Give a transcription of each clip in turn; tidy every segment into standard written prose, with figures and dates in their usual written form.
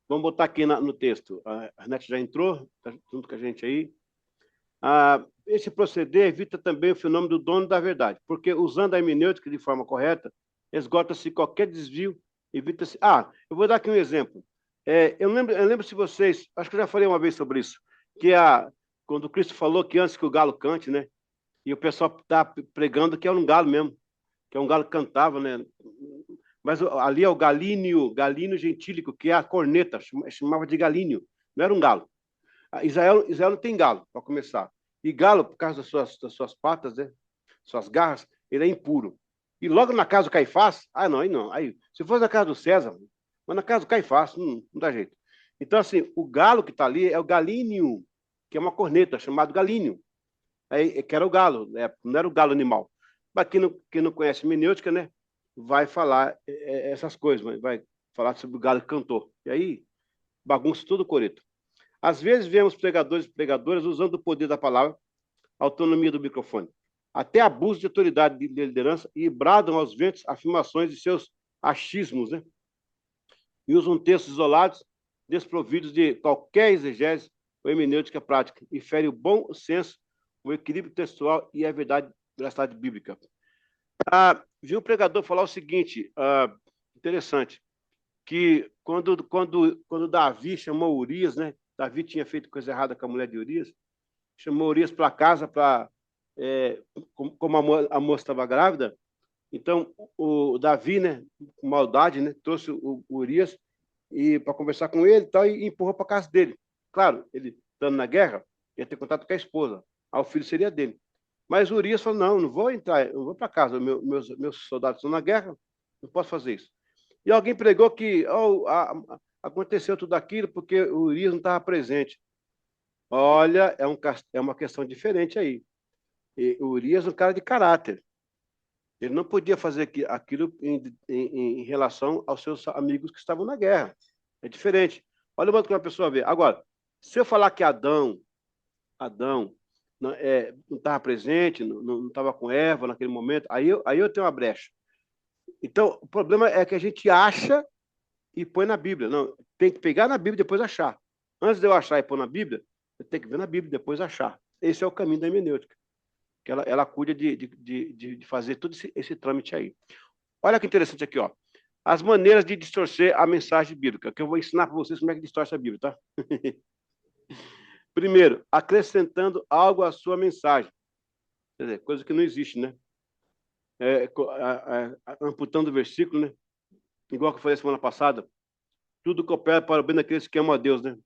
Vamos botar aqui no texto. A Net já entrou, está junto com a gente aí. Esse proceder evita também o fenômeno do dono da verdade, porque usando a hermenêutica de forma correta, esgota-se qualquer desvio, evita-se... eu vou dar aqui um exemplo. Eu lembro se vocês... Acho que eu já falei uma vez sobre isso, que quando Cristo falou que antes que o galo cante, né? E o pessoal está pregando que é um galo mesmo, que é um galo que cantava, né? Mas ali é o galínio gentílico, que é a corneta, chamava de galínio, não era um galo. Israel não tem galo, para começar. E galo, por causa das suas patas, né? Suas garras, ele é impuro. E logo na casa do Caifás, não. Aí, se fosse na casa do César, mas na casa do Caifás, não dá jeito. Então, assim, o galo que está ali é o galínio, que é uma corneta, chamado galínio. Que era o galo, né? Não era o galo animal. Mas quem não conhece hermenêutica, né? Vai falar essas coisas, vai falar sobre o galo que cantou. E aí, bagunça tudo o coreto. Às vezes vemos pregadores e pregadoras usando o poder da palavra, a autonomia do microfone, até abuso de autoridade de liderança e bradam aos ventos afirmações de seus achismos, né? E usam textos isolados, desprovidos de qualquer exegese ou hermenêutica prática, e fere o bom senso, o equilíbrio textual e a veracidade bíblica. Vi um pregador falar o seguinte, interessante, que quando Davi chamou Urias, né? Davi tinha feito coisa errada com a mulher de Urias, chamou Urias para casa, como a moça estava grávida, então o Davi, né, com maldade, né, trouxe o Urias para conversar com ele e empurrou para a casa dele. Claro, ele estando na guerra, ia ter contato com a esposa, o filho seria dele. Mas Urias falou, não vou entrar, não vou para casa, meus soldados estão na guerra, não posso fazer isso. E alguém pregou que aconteceu tudo aquilo porque o Urias não estava presente. Olha, é uma questão diferente aí. E o Urias é um cara de caráter. Ele não podia fazer aquilo em relação aos seus amigos que estavam na guerra. É diferente. Olha o modo que uma pessoa vê. Agora, se eu falar que Adão não estava presente, não estava com Eva naquele momento, aí eu tenho uma brecha. Então, o problema é que a gente acha e põe na Bíblia. Não, tem que pegar na Bíblia e depois achar. Antes de eu achar e pôr na Bíblia, eu tenho que ver na Bíblia e depois achar. Esse é o caminho da hermenêutica. Que ela cuida de fazer todo esse trâmite aí. Olha que interessante aqui, ó. As maneiras de distorcer a mensagem bíblica, que eu vou ensinar para vocês como é que distorce a Bíblia, tá? Primeiro, acrescentando algo à sua mensagem. Quer dizer, coisa que não existe, né? Amputando o versículo, né? Igual que eu falei semana passada, tudo coopera para o bem daqueles que amam a Deus, né?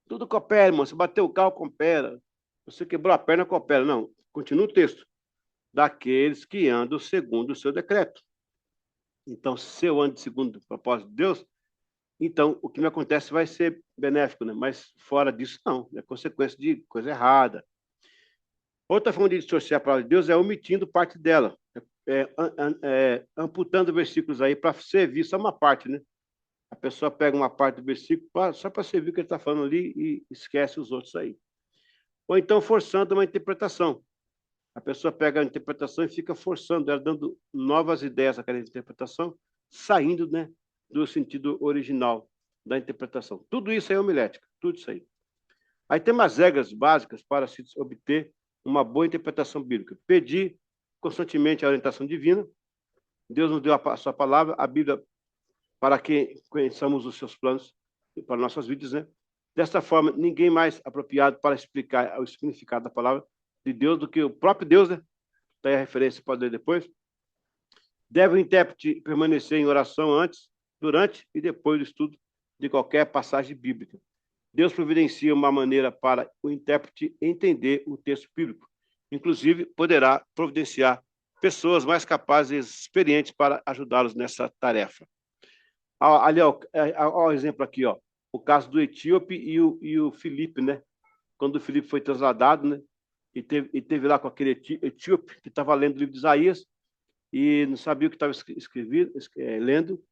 Tudo coopera, irmão. Você bateu o carro, coopera. Você quebrou a perna, coopera. Não, continua o texto. Daqueles que andam segundo o seu decreto. Então, se eu ando segundo o propósito de Deus, então o que me acontece vai ser benéfico, né? Mas fora disso, não. É consequência de coisa errada. Outra forma de distorcer a palavra de Deus é omitindo parte dela. Amputando versículos aí para servir só uma parte, né? A pessoa pega uma parte do versículo só para servir o que ele está falando ali e esquece os outros aí. Ou então forçando uma interpretação. A pessoa pega a interpretação e fica forçando ela, dando novas ideias àquela interpretação, saindo, né, do sentido original da interpretação. Tudo isso é homilética, tudo isso aí. Aí tem umas regras básicas para se obter uma boa interpretação bíblica. Pedir constantemente a orientação divina. Deus nos deu a sua palavra, a Bíblia, para que conheçamos os seus planos para nossas vidas, né? Desta forma, ninguém mais apropriado para explicar o significado da palavra de Deus do que o próprio Deus, né? Está aí a referência, pode ler depois. Deve o intérprete permanecer em oração antes, durante e depois do estudo de qualquer passagem bíblica. Deus providencia uma maneira para o intérprete entender o texto bíblico. Inclusive, poderá providenciar pessoas mais capazes e experientes para ajudá-los nessa tarefa. Ali, ó, o exemplo aqui, ó, o caso do etíope e o Filipe, né? Quando o Filipe foi transladado, né? E teve lá com aquele etíope que estava lendo o livro de Isaías e não sabia o que estava lendo,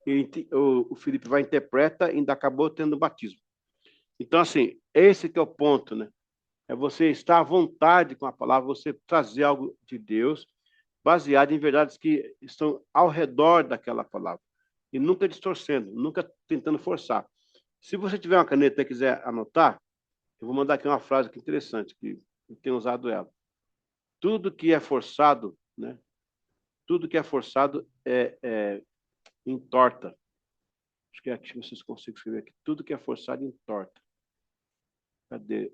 e o Filipe vai interpreta e ainda acabou tendo o batismo. Então, assim, esse que é o ponto, né? É você estar à vontade com a palavra, você trazer algo de Deus, baseado em verdades que estão ao redor daquela palavra. e nunca distorcendo, nunca tentando forçar. Se você tiver uma caneta e quiser anotar, eu vou mandar aqui uma frase aqui interessante, que eu tenho usado ela. Tudo que é forçado, né? Tudo que é forçado entorta. Acho que é aqui vocês conseguem escrever aqui. Tudo que é forçado entorta. Cadê?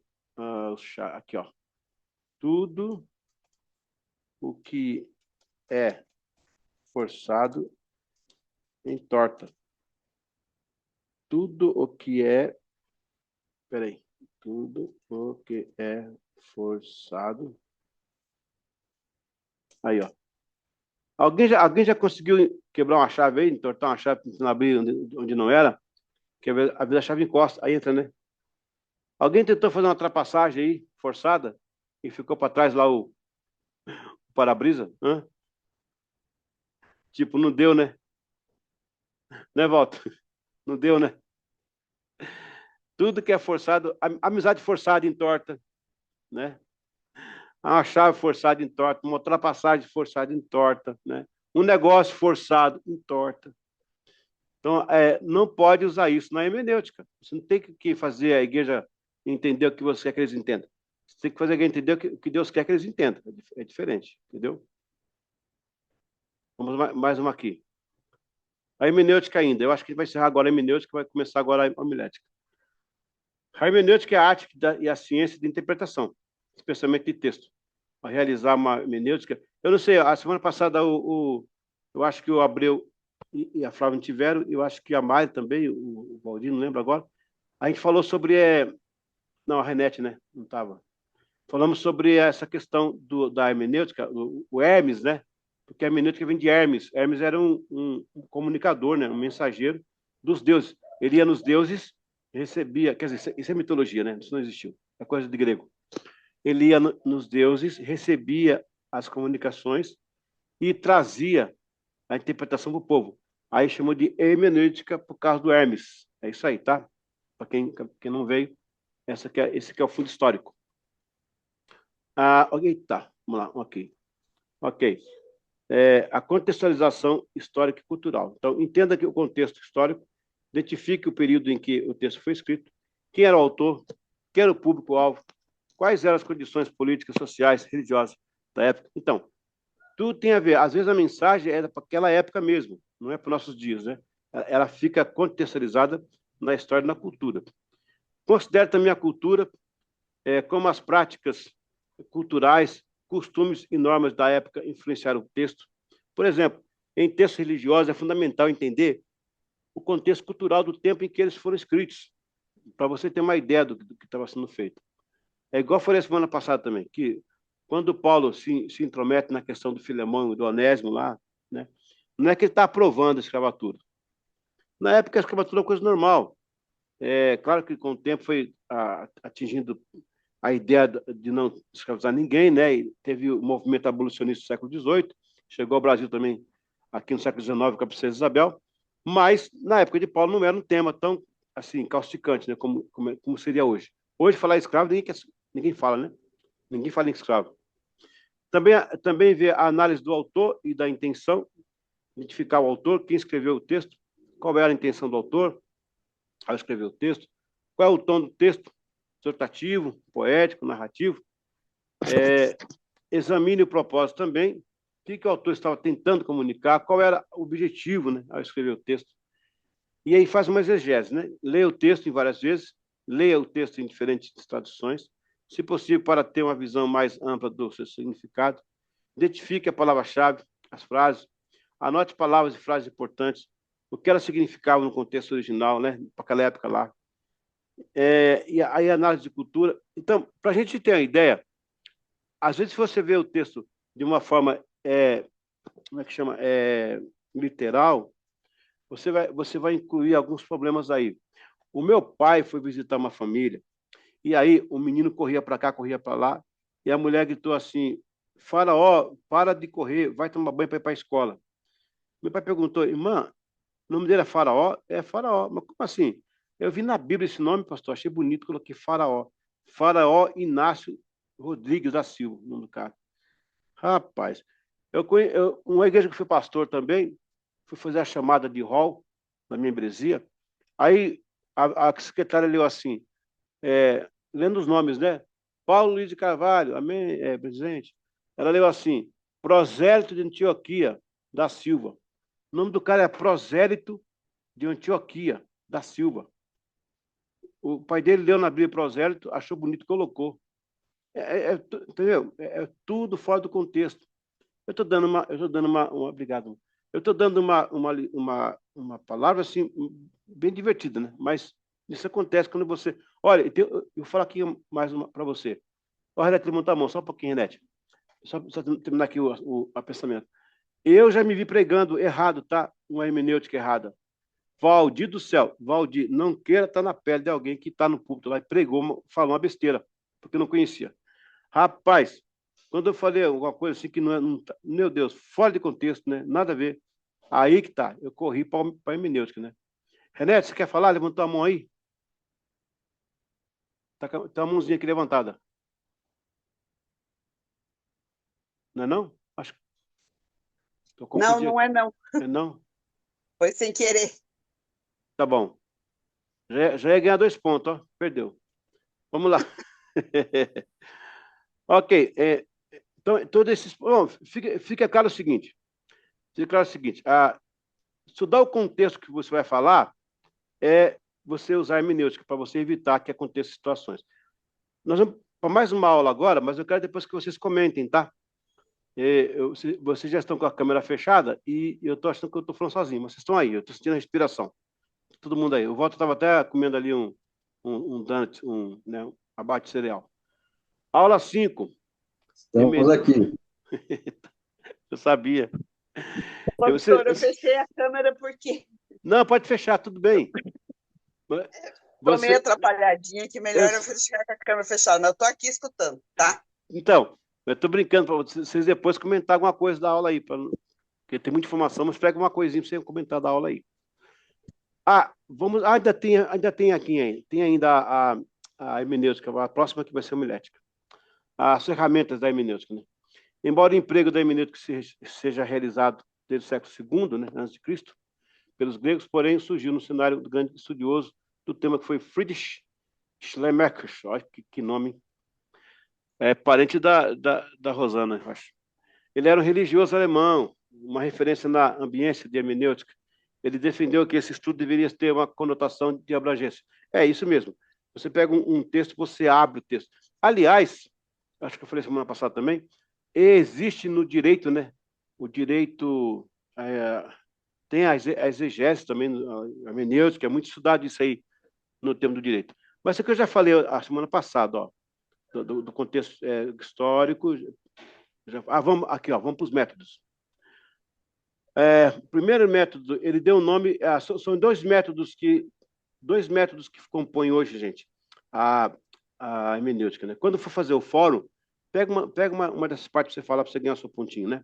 Aqui, ó. Tudo o que é forçado entorta. Tudo o que é... Peraí. Tudo o que é forçado... Aí, ó. Alguém já conseguiu quebrar uma chave aí, entortar uma chave, tentando abrir onde não era? Que às vezes a chave encosta, aí entra, né? Alguém tentou fazer uma ultrapassagem aí, forçada, e ficou para trás lá o para-brisa? Hã? Tipo, não deu, né? Né, Walter? Não deu, né? Tudo que é forçado, amizade forçada entorta, né? Uma chave forçada entorta, uma ultrapassagem forçada entorta, né? Um negócio forçado entorta. Então, não pode usar isso na hermenêutica. Você não tem que fazer a igreja entender o que você quer que eles entendam. Você tem que fazer a igreja entender o que Deus quer que eles entendam. É diferente, entendeu? Vamos mais uma aqui. A hermenêutica ainda. Eu acho que vai encerrar agora a hermenêutica, vai começar agora a homilética. A hermenêutica é a arte e a ciência de interpretação, especialmente de texto. Para realizar uma hermenêutica. Eu não sei, a semana passada eu acho que o Abreu e a Flávia não tiveram, eu acho que a Mari também, o Valdir, não lembro agora. A gente falou sobre... Não, a Renete, né? Não estava. Falamos sobre essa questão da hermenêutica, o Hermes, né? Porque a hermenêutica vem de Hermes. Hermes era um comunicador, né? Um mensageiro dos deuses. Ele ia nos deuses, recebia... Quer dizer, isso é mitologia, né? Isso não existiu. É coisa de grego. Ele ia nos deuses, recebia as comunicações e trazia a interpretação para o povo. Aí chamou de hermenêutica por causa do Hermes. É isso aí, tá? Para quem não veio, esse que é o fundo histórico. Ok, tá. Vamos lá, ok. Ok. A contextualização histórica e cultural. Então, entenda que o contexto histórico identifique o período em que o texto foi escrito, quem era o autor, quem era o público-alvo, quais eram as condições políticas, sociais, religiosas da época. Então, tudo tem a ver. Às vezes a mensagem era para aquela época mesmo, não é para os nossos dias, né? Ela fica contextualizada na história e na cultura. Considere também a cultura como as práticas culturais, costumes e normas da época influenciaram o texto. Por exemplo, em textos religiosos é fundamental entender o contexto cultural do tempo em que eles foram escritos, para você ter uma ideia do que estava sendo feito. É igual foi a semana passada também, que quando Paulo se intromete na questão do Filemão e do Onésimo lá, né, não é que ele está aprovando a escravatura. Na época, a escravatura é uma coisa normal. É claro que com o tempo foi atingindo a ideia de não escravizar ninguém, né? E teve o movimento abolicionista do século XVIII, chegou ao Brasil também aqui no século XIX com a princesa Isabel, mas na época de Paulo não era um tema tão assim causticante, né? Como seria hoje. Hoje falar escravo ninguém fala, né? Ninguém fala em escravo. Também ver a análise do autor e da intenção, identificar o autor, quem escreveu o texto, qual era a intenção do autor ao escrever o texto, qual é o tom do texto, exortativo, poético, narrativo. Examine o propósito também, o que o autor estava tentando comunicar, qual era o objetivo, né, ao escrever o texto. E aí faz uma exegese, né? Leia o texto em várias vezes, leia o texto em diferentes traduções, se possível, para ter uma visão mais ampla do seu significado. Identifique a palavra-chave, as frases, anote palavras e frases importantes, o que elas significavam no contexto original, né, para aquela época lá. E aí análise de cultura. Então, para a gente ter uma ideia, às vezes, se você vê o texto de uma forma, como é que chama, literal, você vai incluir alguns problemas aí. O meu pai foi visitar uma família, e aí o menino corria para cá, corria para lá, e a mulher gritou assim: Faraó, para de correr, vai tomar banho para ir para a escola. Meu pai perguntou: irmã, o nome dele é Faraó? É Faraó. Mas como assim? Eu vi na Bíblia esse nome, pastor, achei bonito, coloquei Faraó. Faraó Inácio Rodrigues da Silva, o nome do cara. Rapaz, uma igreja que fui pastor também, fui fazer a chamada de hall, na membresia. Aí a secretária leu assim, lendo os nomes, né? Paulo Luiz de Carvalho, amém, presidente. Ela leu assim, prosélito de Antioquia da Silva. O nome do cara é Prosélito de Antioquia da Silva. O pai dele leu na Bíblia prosélito, achou bonito, colocou. Entendeu? É tudo fora do contexto. Eu estou dando obrigado. Eu estou dando uma palavra assim, bem divertida, né? Mas isso acontece quando você. Olha, eu vou falar aqui mais uma para você. Ó, Renete, levanta a mão, só um pouquinho, Renete. Só terminar aqui o pensamento. Eu já me vi pregando errado, tá? Uma hermenêutica errada. Valdir do céu, Valdir, não queira estar na pele de alguém que está no púlpito lá e pregou, falou uma besteira, porque não conhecia. Rapaz, quando eu falei alguma coisa assim que não tá, meu Deus, fora de contexto, né? Nada a ver. Aí que tá, eu corri para a hermenêutica, né? Renete, você quer falar? Levantou a mão aí? Tá a mãozinha aqui levantada. Não é não? Acho que estou Não, confundindo não aqui. é não. É não? Foi sem querer. Tá bom. Já ia ganhar 2 pontos, ó. Perdeu. Vamos lá. Ok. Então, todos esses. Bom, fica claro o seguinte. Fica claro o seguinte. Estudar o contexto que você vai falar é você usar a hermenêutica para você evitar que aconteçam situações. Nós vamos para mais uma aula agora, mas eu quero depois que vocês comentem, tá? Vocês já estão com a câmera fechada e eu estou achando que eu estou falando sozinho, mas vocês estão aí, eu estou sentindo a respiração. Todo mundo aí. O Walter estava até comendo ali um donut, né, um abate cereal. Aula 5. Estamos aqui. Eu sabia. Doutor, eu fechei a câmera porque Não, pode fechar, tudo bem. estou meio atrapalhadinha, que melhor eu ficar com a câmera fechada. Mas eu estou aqui escutando, tá? Então, eu estou brincando para vocês depois comentar alguma coisa da aula aí, porque tem muita informação, mas pega uma coisinha para você comentar da aula aí. Ainda tem aqui, tem ainda a hermenêutica, a próxima que vai ser a homilética. As ferramentas da hermenêutica, né? Embora o emprego da hermenêutica seja realizado desde o século II, né, antes de Cristo, pelos gregos, porém surgiu no cenário do grande estudioso do tema que foi Friedrich Schleiermacher, olha que nome, parente da Rosana, eu acho. Ele era um religioso alemão, uma referência na ambiência de hermenêutica. Ele defendeu que esse estudo deveria ter uma conotação de abrangência. É isso mesmo. Você pega um texto, você abre o texto. Aliás, acho que eu falei semana passada também, existe no direito, né? O direito tem a exegese também, a hermenêutica, é muito estudado isso aí no termo do direito. Mas isso que eu já falei a semana passada, ó, do contexto histórico. Vamos para os métodos. O primeiro método, ele deu o nome, são dois métodos que compõem hoje, gente, a hermenêutica, né? Quando for fazer o fórum, pega uma dessas partes para você falar, para você ganhar o seu pontinho, né?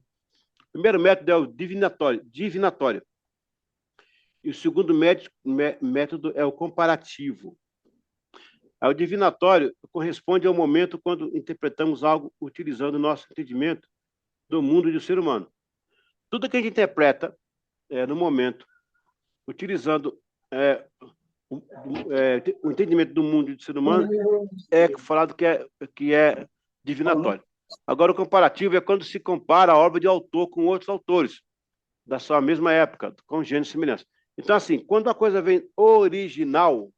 O primeiro método é o divinatório. E o segundo método é o comparativo. O divinatório corresponde ao momento quando interpretamos algo utilizando o nosso entendimento do mundo e do ser humano. Tudo que a gente interpreta no momento, utilizando o entendimento do mundo e do ser humano, é falado que é divinatório. Agora, o comparativo é quando se compara a obra de autor com outros autores da sua mesma época, com gênero e semelhança. Então, assim, quando a coisa vem original,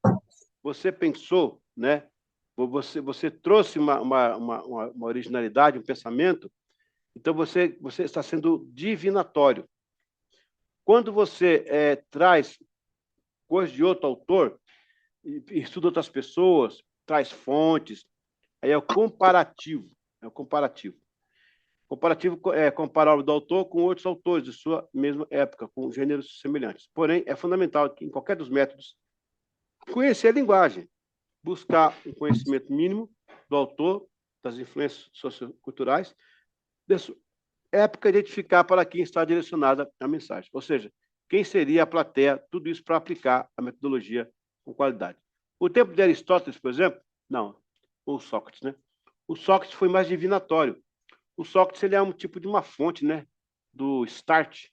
você pensou, né? Você trouxe uma originalidade, um pensamento, então você está sendo divinatório. Quando você traz coisas de outro autor, estuda outras pessoas, traz fontes, aí é o comparativo. É o comparativo. Comparativo é comparar a obra do autor com outros autores de sua mesma época, com gêneros semelhantes. Porém, é fundamental que, em qualquer dos métodos, conhecer a linguagem, buscar um conhecimento mínimo do autor, das influências socioculturais, da sua época, identificar para quem está direcionada a mensagem. Ou seja, quem seria a plateia, tudo isso para aplicar a metodologia com qualidade. O tempo de Aristóteles, por exemplo, não, ou Sócrates, né? O Sócrates foi mais divinatório. O Sócrates ele é um tipo de uma fonte, né, do start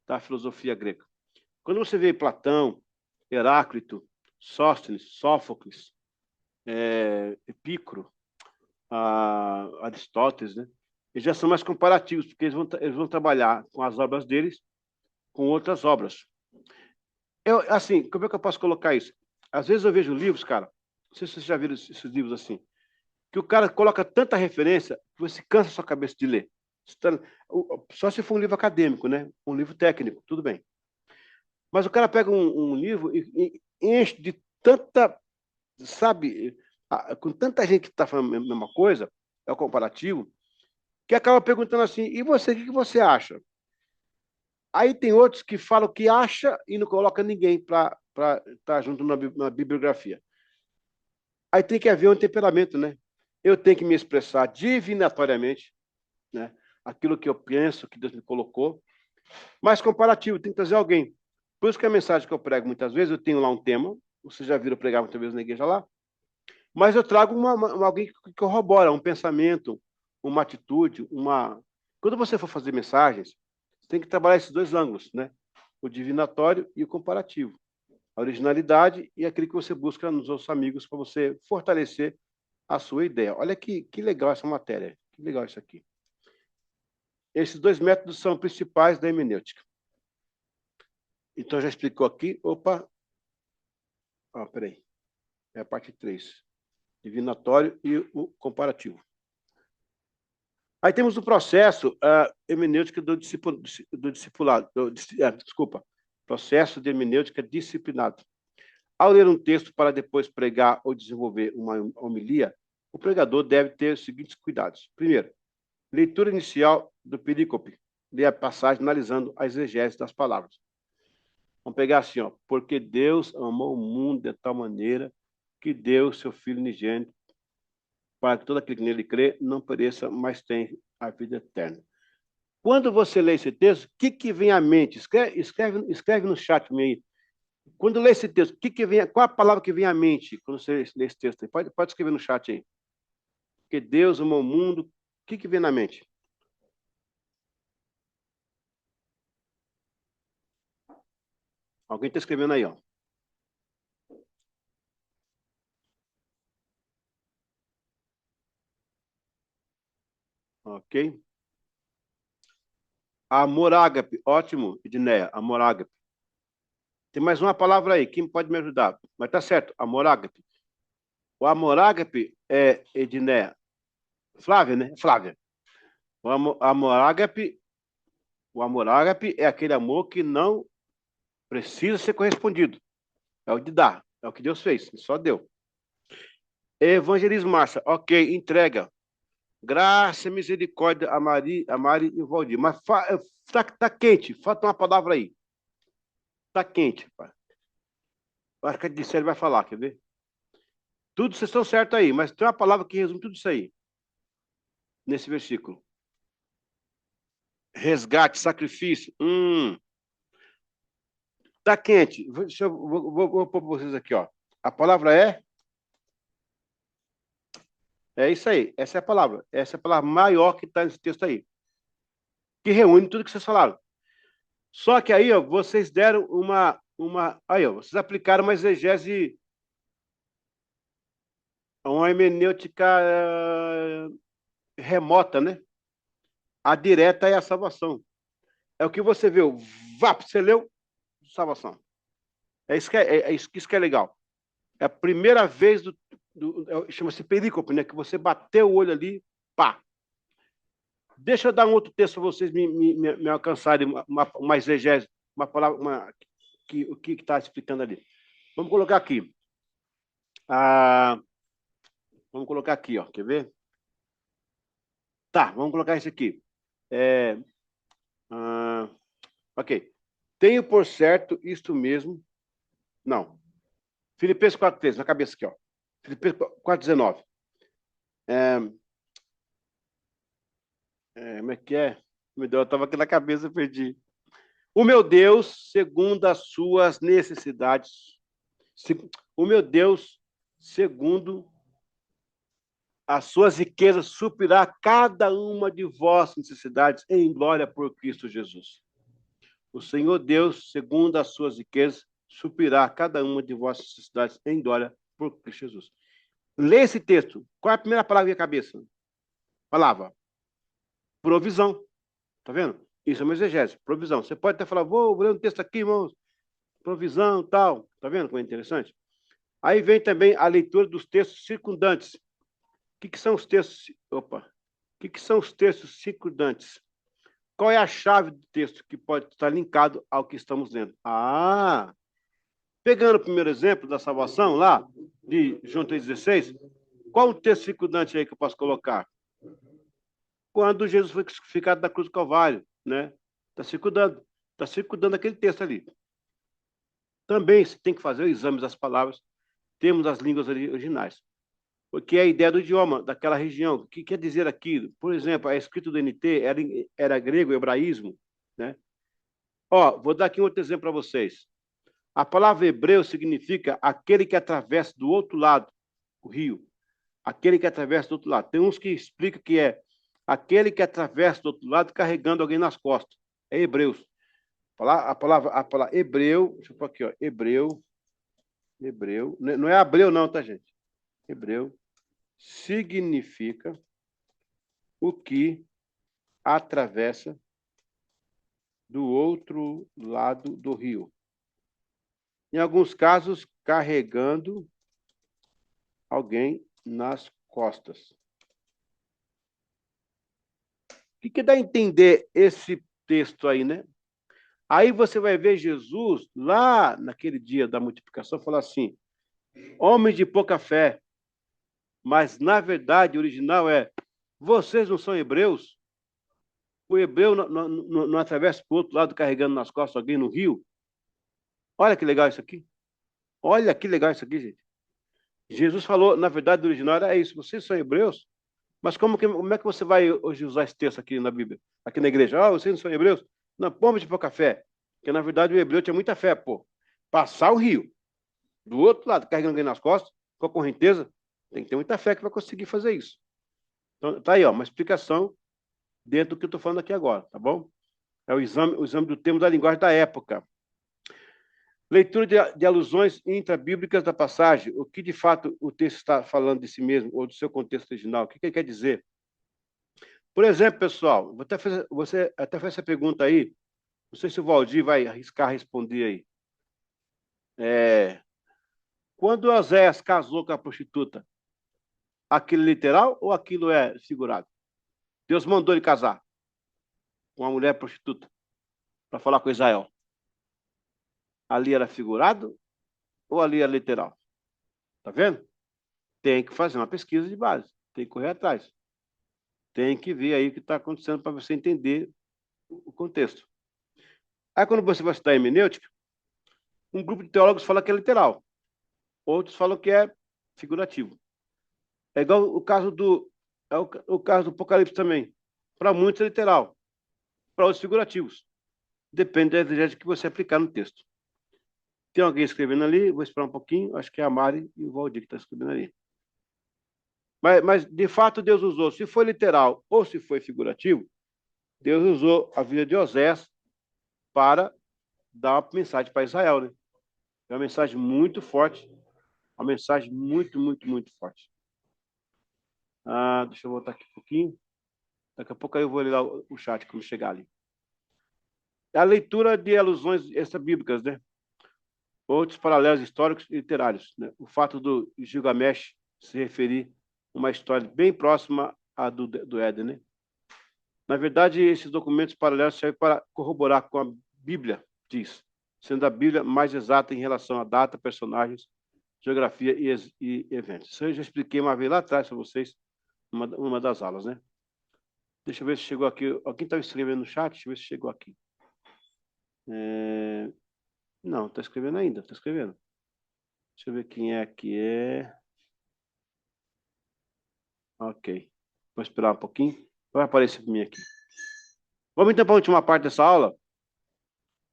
da filosofia grega. Quando você vê Platão, Heráclito, Sóstenes, Sófocles, Epicuro, Aristóteles, né? Eles já são mais comparativos, porque eles vão trabalhar com as obras deles com outras obras. Assim, como é que eu posso colocar isso? Às vezes eu vejo livros, cara, não sei se vocês já viram esses livros assim, que o cara coloca tanta referência que você cansa a sua cabeça de ler. Só se for um livro acadêmico, né? Um livro técnico, tudo bem. Mas o cara pega um livro e enche de tanta, sabe, com tanta gente que está falando a mesma coisa, é o comparativo, que acaba perguntando assim, e você, o que você acha? Aí tem outros que falam que acha e não coloca ninguém para estar junto na bibliografia. Aí tem que haver um temperamento, né? Eu tenho que me expressar divinatoriamente, né? Aquilo que eu penso, que Deus me colocou, mas comparativo, tem que trazer alguém. Por isso que a mensagem que eu prego muitas vezes, eu tenho lá um tema, vocês já viram pregar muitas vezes na igreja lá, mas eu trago alguém que corrobora um pensamento, uma atitude, uma... Quando você for fazer mensagens, você tem que trabalhar esses dois ângulos, né? O divinatório e o comparativo. A originalidade e aquilo que você busca nos outros amigos para você fortalecer a sua ideia. Olha que legal essa matéria, que legal isso aqui. Esses dois métodos são principais da hermenêutica. Então, já explicou aqui. Opa! Peraí. É a parte 3. Divinatório e o comparativo. Aí temos o processo hermenêutica do discipulado. Desculpa. Processo de hermenêutica disciplinado. Ao ler um texto para depois pregar ou desenvolver uma homilia, o pregador deve ter os seguintes cuidados. Primeiro, leitura inicial do perícope. Ler a passagem analisando a exegese das palavras. Vamos pegar assim, ó. Porque Deus amou o mundo de tal maneira que deu seu Filho unigênito para que todo aquele que nele crê não pereça, mas tenha a vida eterna. Quando você lê esse texto, o que vem à mente? Escreve no chat aí. Quando lê esse texto, qual a palavra que vem à mente quando você lê esse texto? Pode escrever no chat aí. Porque Deus amou o mundo, o que vem na mente? Alguém está escrevendo aí, ó. Ok? Amor ágape, ótimo, Edneia, amor ágape. Tem mais uma palavra aí, quem pode me ajudar? Mas tá certo, amor ágape. O amor ágape é Edneia. Flávia, né? Flávia. O amor ágape é aquele amor que não precisa ser correspondido. É o de dar, é o que Deus fez, só deu. Evangelismo, Márcia, ok, entrega. Graça, misericórdia a Mari e o Valdir. Mas tá quente, falta uma palavra aí. Tá quente, pai. Acho que a Dissério vai falar, quer ver? Tudo vocês estão certos aí, mas tem uma palavra que resume tudo isso aí. Nesse versículo. Resgate, sacrifício. Tá quente. Vou pôr para vocês aqui, ó. A palavra é isso aí. Essa é a palavra. Essa é a palavra maior que está nesse texto aí. Que reúne tudo que vocês falaram. Só que aí, ó, vocês deram aí, ó, vocês aplicaram uma exegese, uma hermenêutica remota, né? A direta é a salvação. É o que você viu. Você leu, salvação. Isso que é legal. É a primeira vez chama-se perícope, né? Que você bateu o olho ali, pá. Deixa eu dar um outro texto para vocês me alcançarem uma exegese, uma palavra, o que está explicando ali. Vamos colocar aqui. Vamos colocar aqui, ó. Quer ver? Tá, vamos colocar isso aqui. Ok. Tenho por certo isto mesmo. Não. Filipenses 4,13, na cabeça aqui, ó. Filipenses 4,19. Como é que é? Meu Deus, eu estava aqui na cabeça, perdi. O meu Deus, segundo as suas necessidades. O meu Deus, segundo as suas riquezas, suprirá cada uma de vossas necessidades em glória por Cristo Jesus. O Senhor Deus, segundo as suas riquezas, suprirá cada uma de vossas necessidades em glória por Cristo Jesus. Lê esse texto. Qual é a primeira palavra que vem à cabeça? Palavra. Provisão. Tá vendo? Isso é uma exegese. Provisão. Você pode até falar, vou ler um texto aqui, irmãos. Provisão, tal. Tá vendo como é interessante? Aí vem também a leitura dos textos circundantes. O que são os textos? Opa. O que são os textos circundantes? Qual é a chave do texto que pode estar linkado ao que estamos lendo? Pegando o primeiro exemplo da salvação, lá, de João 3,16, qual o texto circundante aí que eu posso colocar? Quando Jesus foi crucificado na cruz do Calvário, né? Está circundando aquele texto ali. Também se tem que fazer o exame das palavras, temos as línguas originais. Porque é a ideia do idioma daquela região. O que quer dizer aquilo? Por exemplo, a escrita do NT era grego, hebraísmo, né? Vou dar aqui um outro exemplo para vocês. A palavra hebreu significa aquele que atravessa do outro lado, o rio. Aquele que atravessa do outro lado. Tem uns que explicam que é aquele que atravessa do outro lado carregando alguém nas costas. É Hebreus. A palavra hebreu, deixa eu pôr aqui, hebreu, não é abreu não, tá, gente? Hebreu significa o que atravessa do outro lado do rio. Em alguns casos, carregando alguém nas costas. O que dá a entender esse texto aí, né? Aí você vai ver Jesus, lá naquele dia da multiplicação, falar assim, homens de pouca fé, mas na verdade o original é, vocês não são hebreus? O hebreu não atravessa para o outro lado carregando nas costas alguém no rio? Olha que legal isso aqui. Olha que legal isso aqui, gente. Jesus falou, na verdade, o original era isso, vocês são hebreus? Mas como é que você vai hoje usar esse texto aqui na Bíblia? Aqui na igreja? Vocês não são hebreus? Não, pomba de pouca fé. Porque, na verdade, o hebreu tinha muita fé, pô. Passar o rio, do outro lado, carregando alguém nas costas, com a correnteza, tem que ter muita fé que vai conseguir fazer isso. Então, tá aí, uma explicação dentro do que eu estou falando aqui agora, tá bom? É o exame do termo da linguagem da época. Leitura de alusões intrabíblicas da passagem. O que, de fato, o texto está falando de si mesmo, ou do seu contexto original? O que ele quer dizer? Por exemplo, pessoal, você até fez essa pergunta aí, não sei se o Valdir vai arriscar responder aí. Quando Oséias casou com a prostituta, aquilo é literal ou aquilo é figurado? Deus mandou ele casar com uma mulher prostituta para falar com Israel. Ali era figurado ou ali era literal? Tá vendo? Tem que fazer uma pesquisa de base, tem que correr atrás. Tem que ver aí o que está acontecendo para você entender o contexto. Aí, quando você vai estudar hermenêutica, um grupo de teólogos fala que é literal, outros falam que é figurativo. É igual o caso o caso do Apocalipse também. Para muitos é literal, para outros figurativos. Depende da exegese que você aplicar no texto. Tem alguém escrevendo ali, vou esperar um pouquinho, acho que é a Mari e o Valdir que está escrevendo ali. Mas, de fato, Deus usou, se foi literal ou se foi figurativo, Deus usou a vida de Osés para dar uma mensagem para Israel, né? É uma mensagem muito forte, uma mensagem muito, muito, muito forte. Deixa eu voltar aqui um pouquinho. Daqui a pouco aí eu vou ler lá o chat quando chegar ali. A leitura de alusões extrabíblicas, né? Outros paralelos históricos e literários, né? O fato do Gilgamesh se referir a uma história bem próxima à do Éden, né? Na verdade, esses documentos paralelos servem para corroborar com a Bíblia, diz, sendo a Bíblia mais exata em relação à data, personagens, geografia e eventos. Isso eu já expliquei uma vez lá atrás para vocês, uma das aulas, né? Deixa eu ver se chegou aqui. Alguém estava escrevendo no chat? Deixa eu ver se chegou aqui. Não, está escrevendo ainda, está escrevendo. Deixa eu ver quem é que é. Ok. Vou esperar um pouquinho. Vai aparecer para mim aqui. Vamos então para a última parte dessa aula.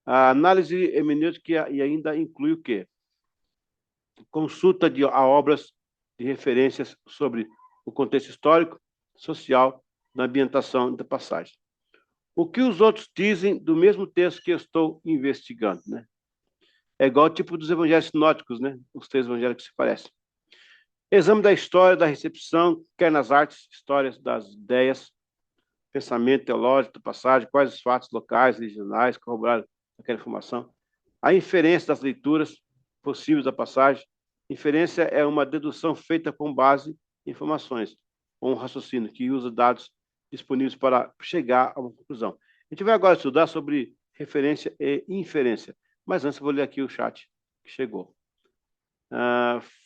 A análise hermenêutica e ainda inclui o quê? Consulta a obras de referências sobre o contexto histórico, social, da ambientação da passagem. O que os outros dizem do mesmo texto que eu estou investigando, né? É igual o tipo dos evangelhos sinóticos, né? Os três evangelhos que se parecem. Exame da história da recepção, quer nas artes, histórias das ideias, pensamento teológico da passagem, quais os fatos locais, regionais, corroboraram aquela informação. A inferência das leituras possíveis da passagem. Inferência é uma dedução feita com base em informações, ou um raciocínio que usa dados disponíveis para chegar a uma conclusão. A gente vai agora estudar sobre referência e inferência, mas antes eu vou ler aqui o chat que chegou.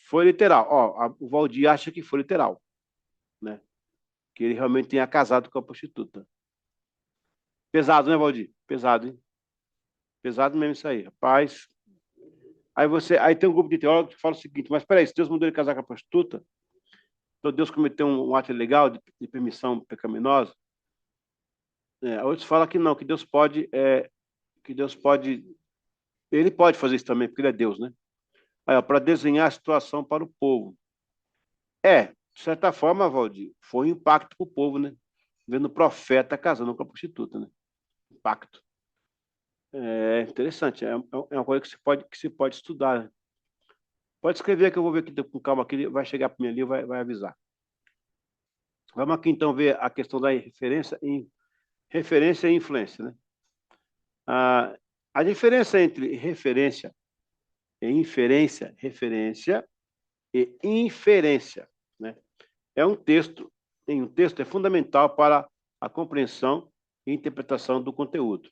Foi literal. O Valdir acha que foi literal, né? Que ele realmente tenha casado com a prostituta. Pesado, né, Valdir? Pesado, hein? Pesado mesmo isso aí, rapaz. Aí tem um grupo de teólogos que fala o seguinte, mas peraí, se Deus mandou ele casar com a prostituta, então Deus cometeu um ato ilegal de permissão pecaminosa? Outros falam que não, que Deus pode, ele pode fazer isso também, porque ele é Deus, né? Para desenhar a situação para o povo. De certa forma, Valdir, foi um impacto para o povo, né? Vendo o profeta casando com a prostituta, né? Impacto. É interessante, é uma coisa que se pode estudar, né? Pode escrever que eu vou ver aqui com calma, que vai chegar para mim ali e vai avisar. Vamos aqui então ver a questão da referência e influência, né? A diferença entre referência e inferência, referência e inferência, né? Em um texto é fundamental para a compreensão e interpretação do conteúdo.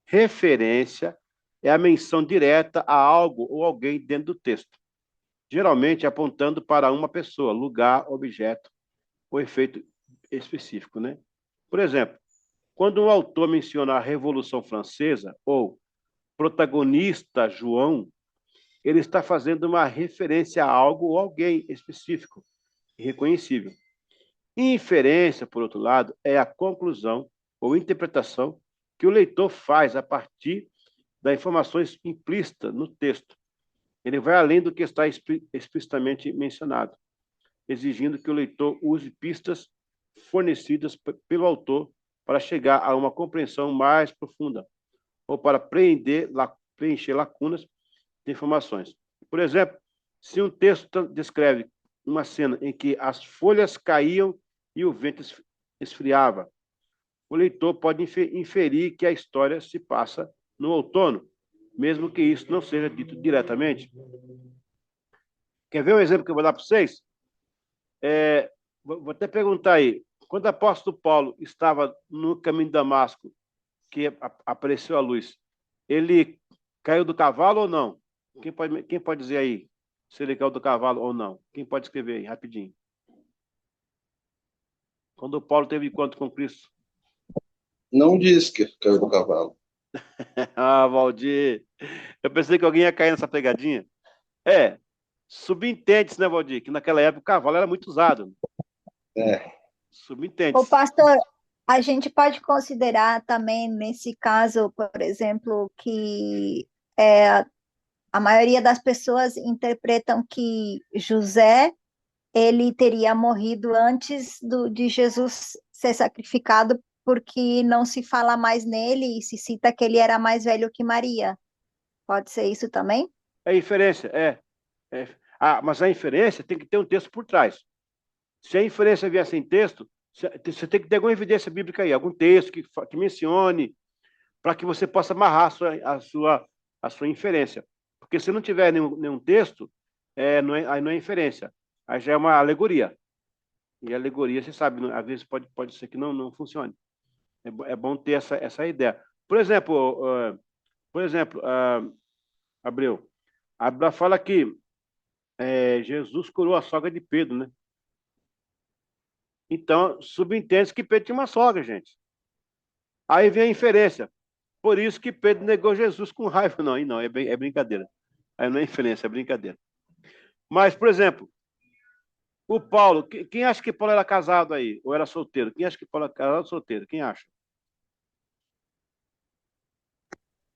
Referência é a menção direta a algo ou alguém dentro do texto, geralmente apontando para uma pessoa, lugar, objeto ou efeito específico, né? Por exemplo, quando um autor menciona a Revolução Francesa ou protagonista João, ele está fazendo uma referência a algo ou alguém específico e reconhecível. Inferência, por outro lado, é a conclusão ou interpretação que o leitor faz a partir das informações implícitas no texto. Ele vai além do que está explicitamente mencionado, exigindo que o leitor use pistas fornecidas pelo autor para chegar a uma compreensão mais profunda ou para preencher lacunas de informações. Por exemplo, se um texto descreve uma cena em que as folhas caíam e o vento esfriava, o leitor pode inferir que a história se passa no outono, mesmo que isso não seja dito diretamente. Quer ver um exemplo que eu vou dar para vocês? Vou até perguntar aí. Quando o apóstolo Paulo estava no caminho de Damasco, que apareceu a luz, ele caiu do cavalo ou não? Quem pode dizer aí se ele caiu do cavalo ou não? Quem pode escrever aí, rapidinho? Quando o Paulo teve encontro com Cristo? Não diz que caiu do cavalo. Valdir, eu pensei que alguém ia cair nessa pegadinha. Subentende-se, né, Valdir? Que naquela época o cavalo era muito usado. Subentende-se. Ô, pastor, a gente pode considerar também, nesse caso, por exemplo, que a maioria das pessoas interpretam que José, ele teria morrido antes de Jesus ser sacrificado, porque não se fala mais nele e se cita que ele era mais velho que Maria. Pode ser isso também? É inferência, mas a inferência tem que ter um texto por trás. Se a inferência vier sem texto, você tem que ter alguma evidência bíblica aí, algum texto que mencione, para que você possa amarrar a sua inferência. Porque se não tiver nenhum texto, aí não é inferência, aí já é uma alegoria. E a alegoria, você sabe, às vezes pode ser que não funcione. É bom ter essa ideia. Por exemplo, Abreu, a Bíblia fala que Jesus curou a sogra de Pedro, né? Então, subentende que Pedro tinha uma sogra, gente. Aí vem a inferência. Por isso que Pedro negou Jesus com raiva. Não, é brincadeira. Aí não é inferência, é brincadeira. Mas, por exemplo, o Paulo, quem acha que Paulo era casado aí? Ou era solteiro? Quem acha que Paulo era casado ou solteiro? Quem acha?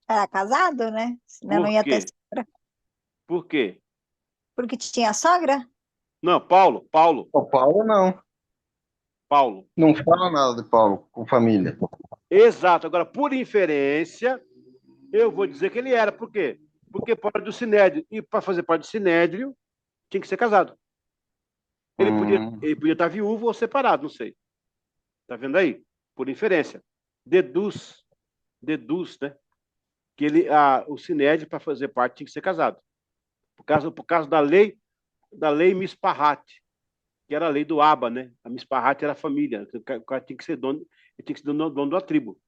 Era casado, né? Senão não ia ter sogra. Por quê? Porque tinha sogra? Não, Paulo. O Paulo não. Paulo. Não fala nada de Paulo com família. Exato. Agora, por inferência, eu vou dizer que ele era. Por quê? porque pode do sinédrio. E para fazer parte do sinédrio, tinha que ser casado. Ele podia estar viúvo ou separado, não sei. Tá vendo aí? Por inferência. Deduz, né? Que o sinédrio, para fazer parte, tinha que ser casado. Por causa da lei Misparrat, que era a lei do Aba, né? A Misparrat era a família. O cara tinha que ser dono dono da tribo.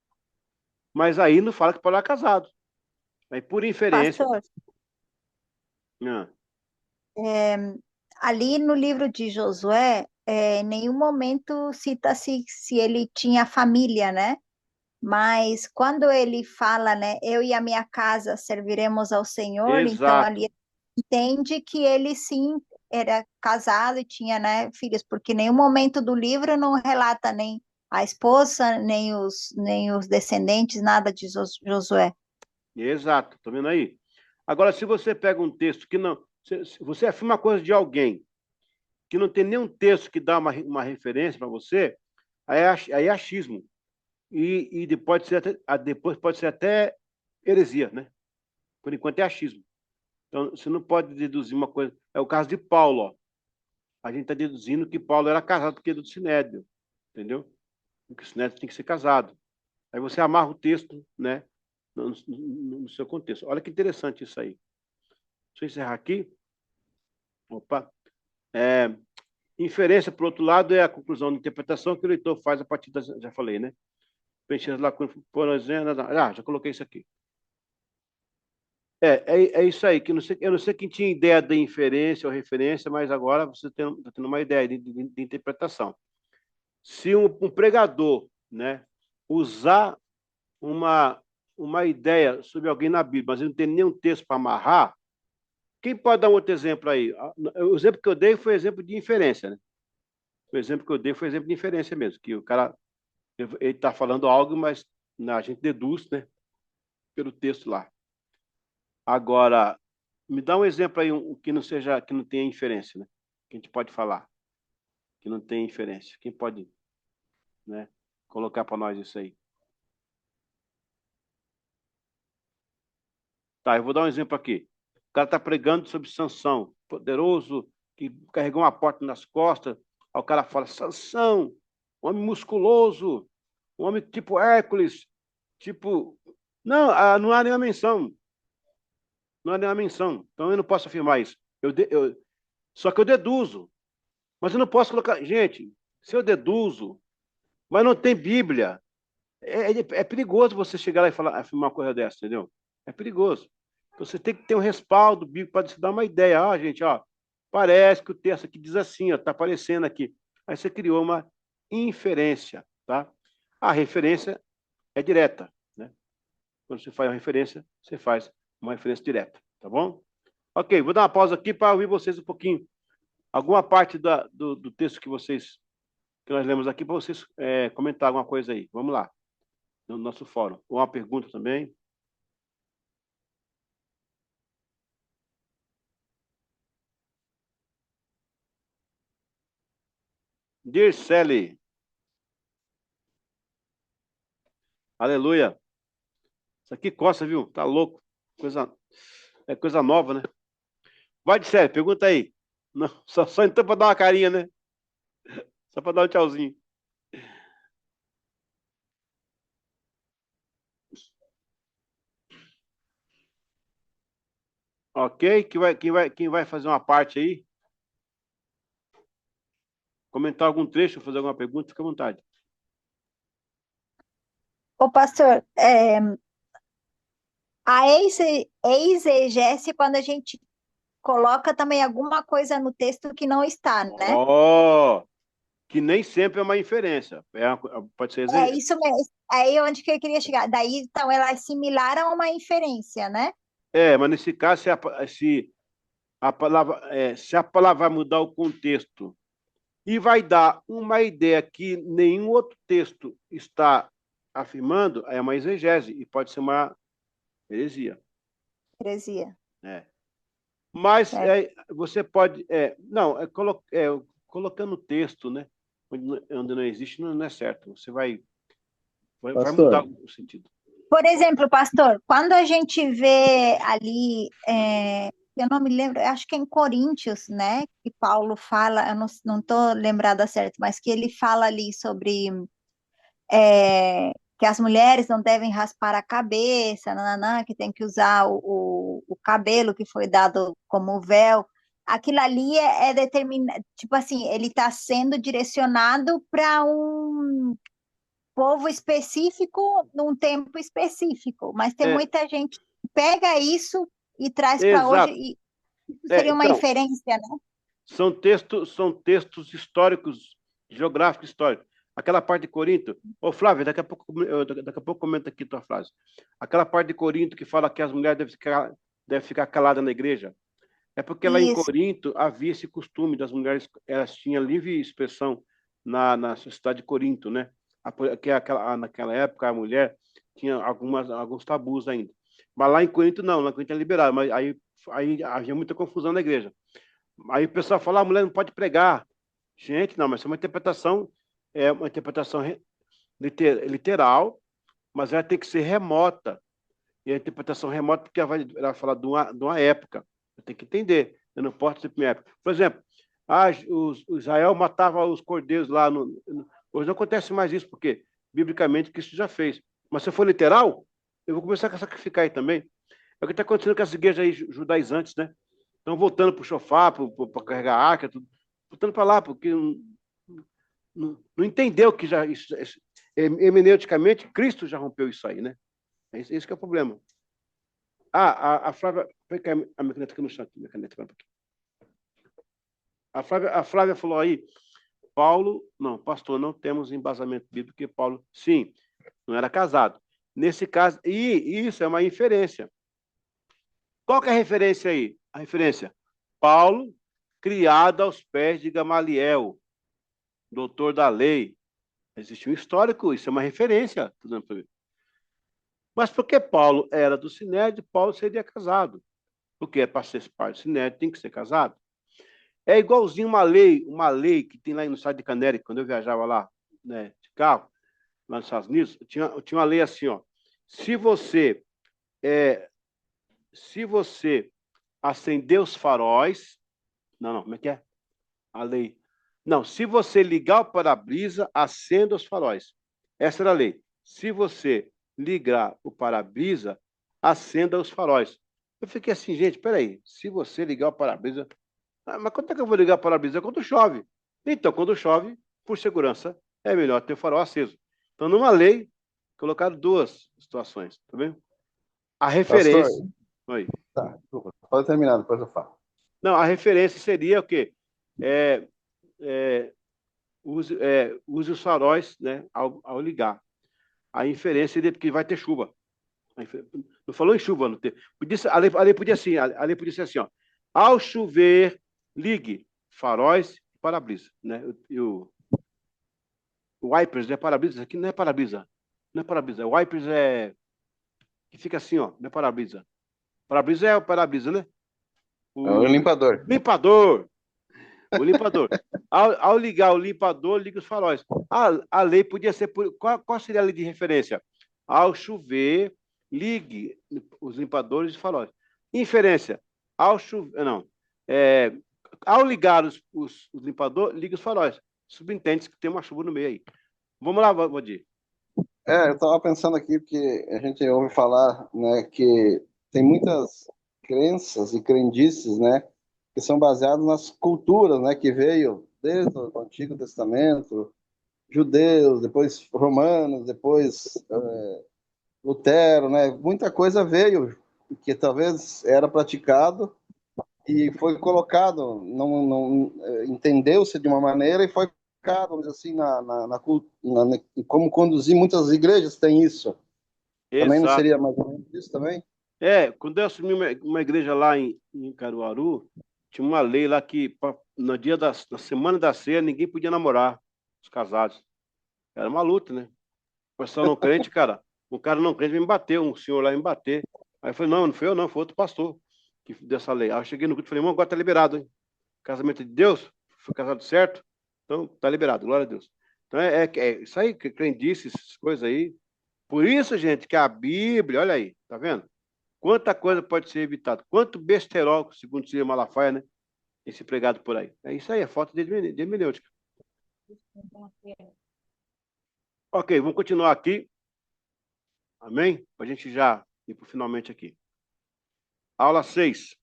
Mas aí não fala que Paulo era casado. Aí, por inferência. Pastor, Ah, ali no livro de Josué, em nenhum momento cita-se se ele tinha família, né? Mas quando ele fala, né, eu e a minha casa serviremos ao Senhor, então exato. ali entende que ele sim era casado e tinha, né, filhos, porque em nenhum momento do livro não relata nem a esposa, nem os descendentes, nada de Josué. Exato. Tá vendo aí? Agora, se você pega um texto que não. Se você afirma uma coisa de alguém que não tem nenhum texto que dá uma referência para você, aí é achismo. E depois pode ser até heresia, né? Por enquanto é achismo. Então, você não pode deduzir uma coisa. É o caso de Paulo, ó. A gente está deduzindo que Paulo era casado porque é do Sinédrio, entendeu? Porque o Sinédrio tem que ser casado. Aí você amarra o texto, né? No seu contexto. Olha que interessante isso aí. Deixa eu encerrar aqui. Opa. Inferência, por outro lado, é a conclusão da interpretação que o leitor faz a partir das. Já falei, né? Preencher as lacunas, por exemplo. Já coloquei isso aqui. É isso aí, que eu não sei quem tinha ideia da inferência ou referência, mas agora você está tendo uma ideia de interpretação. Se um pregador, né, usar uma ideia sobre alguém na Bíblia, mas ele não tem nenhum texto para amarrar, quem pode dar um outro exemplo aí? O exemplo que eu dei foi exemplo de inferência, né? O exemplo que eu dei foi exemplo de inferência mesmo, que o cara ele está falando algo, mas a gente deduz, né, pelo texto lá. Agora, me dá um exemplo aí que não seja, que não tenha inferência, né? Que a gente pode falar, que não tem inferência. Quem pode, né, colocar para nós isso aí? Tá, eu vou dar um exemplo aqui. O cara está pregando sobre Sansão, poderoso, que carregou uma porta nas costas. Aí o cara fala, Sansão, homem musculoso, um homem tipo Hércules, tipo... Não, não há nenhuma menção. Não há nenhuma menção. Então eu não posso afirmar isso. Só que eu deduzo. Mas eu não posso colocar. Gente, se eu deduzo, mas não tem Bíblia, é perigoso você chegar lá e afirmar uma coisa dessa, entendeu? É perigoso. Então, você tem que ter um respaldo bíblico para se dar uma ideia. Ah, gente, ó, parece que o texto aqui diz assim, ó, está aparecendo aqui. Aí você criou uma inferência, tá? A referência é direta, né? Quando você faz uma referência, você faz uma referência direta, tá bom? Ok, vou dar uma pausa aqui para ouvir vocês um pouquinho. Alguma parte do texto que nós lemos aqui, para vocês comentar alguma coisa aí. Vamos lá, no nosso fórum. Ou uma pergunta também. Dear Sally, aleluia. Isso aqui coça, viu? Tá louco. É coisa nova, né? Vai de sério, pergunta aí. Não, só então para dar uma carinha, né? Só para dar um tchauzinho. Ok? Quem vai fazer uma parte aí? Comentar algum trecho, fazer alguma pergunta, fica à vontade. Ô, pastor, a exegese, quando a gente coloca também alguma coisa no texto que não está, né? Oh, que nem sempre é uma inferência. Pode ser. É isso mesmo. Aí onde que eu queria chegar. Daí, então, ela é similar a uma inferência, né? Mas nesse caso, se a palavra vai mudar o contexto e vai dar uma ideia que nenhum outro texto está afirmando, é uma exegese e pode ser uma heresia. Heresia. Mas Certo. você pode. Não, colocando texto, né? Onde não existe, não é certo. Você vai mudar Pastor, o sentido. Por exemplo, pastor, quando a gente vê ali, eu não me lembro, acho que é em Coríntios, né, que Paulo fala, eu não estou lembrada certo, mas que ele fala ali sobre que as mulheres não devem raspar a cabeça, nananã, que tem que usar o cabelo que foi dado como véu. Aquilo ali é determinado, tipo assim, ele está sendo direcionado para um povo específico num tempo específico, mas tem É, muita gente que pega isso e traz para hoje, exato. e isso seria uma Então, inferência, né? são textos históricos, geográficos históricos. Aquela parte de Corinto, ô Flávio, daqui a pouco comenta aqui tua frase. Aquela parte de Corinto que fala que as mulheres devem ficar caladas na igreja, é porque lá em Isso, Corinto havia esse costume das mulheres, elas tinham livre expressão na sociedade de Corinto, né? Naquela época a mulher tinha alguns tabus ainda. Mas lá em Corinto não, lá em Corinto é liberado, mas aí havia muita confusão na igreja. Aí o pessoal fala, a mulher não pode pregar. Gente, não, mas é uma interpretação literal, mas ela tem que ser remota. E a interpretação remota, porque ela vai falar de uma época. Eu tenho que entender. Eu não posso ser minha época. Por exemplo, o Israel matava os cordeiros lá. Hoje não acontece mais isso, porque, biblicamente, Cristo já fez. Mas se for literal, eu vou começar a sacrificar aí também. É o que está acontecendo com as igrejas aí judaizantes, né? Estão voltando para o chofar, para carregar a arca, tudo. Voltando para lá, porque não entendeu que já, hermeneuticamente, Cristo já rompeu isso aí, né? Esse que é o problema. A Flávia. Foi cair a minha caneta aqui no chão. Minha caneta, um pouquinho. A Flávia falou aí, Paulo, não, pastor, não temos embasamento bíblico, porque Paulo, sim, não era casado. Nesse caso, e isso é uma inferência. Qual que é a referência aí? A referência, Paulo, criado aos pés de Gamaliel, doutor da lei. Existe um histórico, isso é uma referência. Mas porque Paulo era do Sinédrio, Paulo seria casado. Porque para ser parte do Sinédrio tem que ser casado. É igualzinho uma lei que tem lá no estado de Connecticut, quando eu viajava lá, né, de carro, lá nos Estados Unidos, tinha uma lei assim, ó. Se você é, se você acender os faróis, não, como é que é? A lei. Não, se você ligar o para-brisa, acenda os faróis. Essa era a lei. Se você ligar o para-brisa, acenda os faróis. Eu fiquei assim, gente, peraí, se você ligar o para-brisa, mas quando é que eu vou ligar o para-brisa? Quando chove. Então, quando chove, por segurança, é melhor ter o farol aceso. Então, numa lei, colocaram duas situações, tá vendo? A Pastor, referência. Oi. tá, desculpa, pode terminar, depois eu falo. Não, a referência seria o quê? É, use os faróis, né, ao ligar. A inferência seria que vai ter chuva. Não falou em chuva, não ter. A lei podia assim, a lei podia ser assim, ó. Ao chover, ligue faróis e para-brisa, né? E o wipers, né? Para-brisa, aqui não é para-brisa. Não é para-brisa. O wipers é que fica assim, ó, não é para-brisa. Para-brisa é o para-brisa, né? É o O limpador. limpador. O limpador. Ao ligar o limpador, liga os faróis. A lei podia ser. Qual seria a lei de referência? Ao chover, ligue os limpadores e os faróis. Inferência. Ao chover. Não. É, ao ligar os limpadores, liga os faróis. Subentende que tem uma chuva no meio aí. Vamos lá, Valdir. Eu estava pensando aqui, porque a gente ouve falar, né, que tem muitas crenças e crendices, né, que são baseadas nas culturas, né, que veio desde o Antigo Testamento, judeus, depois romanos, depois Lutero, né, muita coisa veio que talvez era praticado e foi colocado, não entendeu-se de uma maneira e foi colocado, vamos dizer assim, como conduzir. Muitas igrejas têm isso. Também não Exato. seria mais ou menos isso também? Quando eu assumi uma igreja lá em Caruaru, tinha uma lei lá que no dia na semana da ceia ninguém podia namorar, os casados. Era uma luta, né? O pessoal não crente, cara, um cara não crente me bateu, um senhor lá me bater. Aí eu falei, não foi eu não, foi outro pastor que dessa lei. Aí eu cheguei no culto e falei, irmão, agora tá liberado, hein? Casamento de Deus, foi casado certo, então tá liberado, glória a Deus. Então isso aí, crendice, essas coisas aí, Por isso, gente, que a Bíblia, olha aí, tá vendo? Quanta coisa pode ser evitada. Quanto besterol, segundo o Ciro Malafaia, né? Esse pregado por aí. É isso aí, é falta de hermenêutica. Ok, vamos continuar aqui. Amém? Para a gente já ir para finalmente aqui. Aula 6.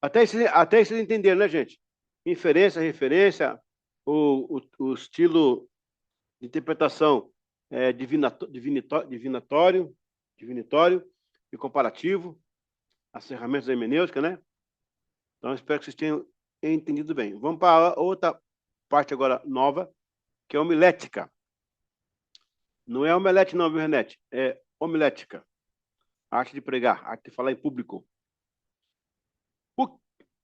Até vocês entenderam, né, gente? Inferência, referência, o estilo de interpretação divinatório e comparativo, as ferramentas da hermenêutica, né? Então, espero que vocês tenham entendido bem. Vamos para a outra parte agora nova, que é homilética. Não é omelete não, viu, Renete? É homilética. Arte de pregar, arte de falar em público.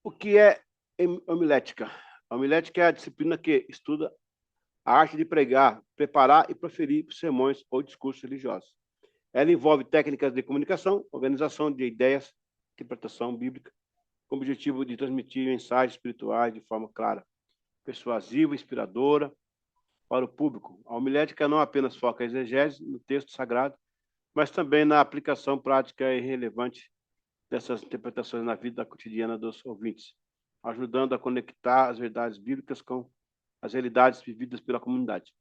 O que é homilética? A homilética é a disciplina que estuda a arte de pregar, preparar e proferir sermões ou discursos religiosos. Ela envolve técnicas de comunicação, organização de ideias, interpretação bíblica, com o objetivo de transmitir mensagens espirituais de forma clara, persuasiva, inspiradora para o público. A homilética não apenas foca a exegese no texto sagrado, mas também na aplicação prática e relevante dessas interpretações na vida cotidiana dos ouvintes, ajudando a conectar as verdades bíblicas com as realidades vividas pela comunidade.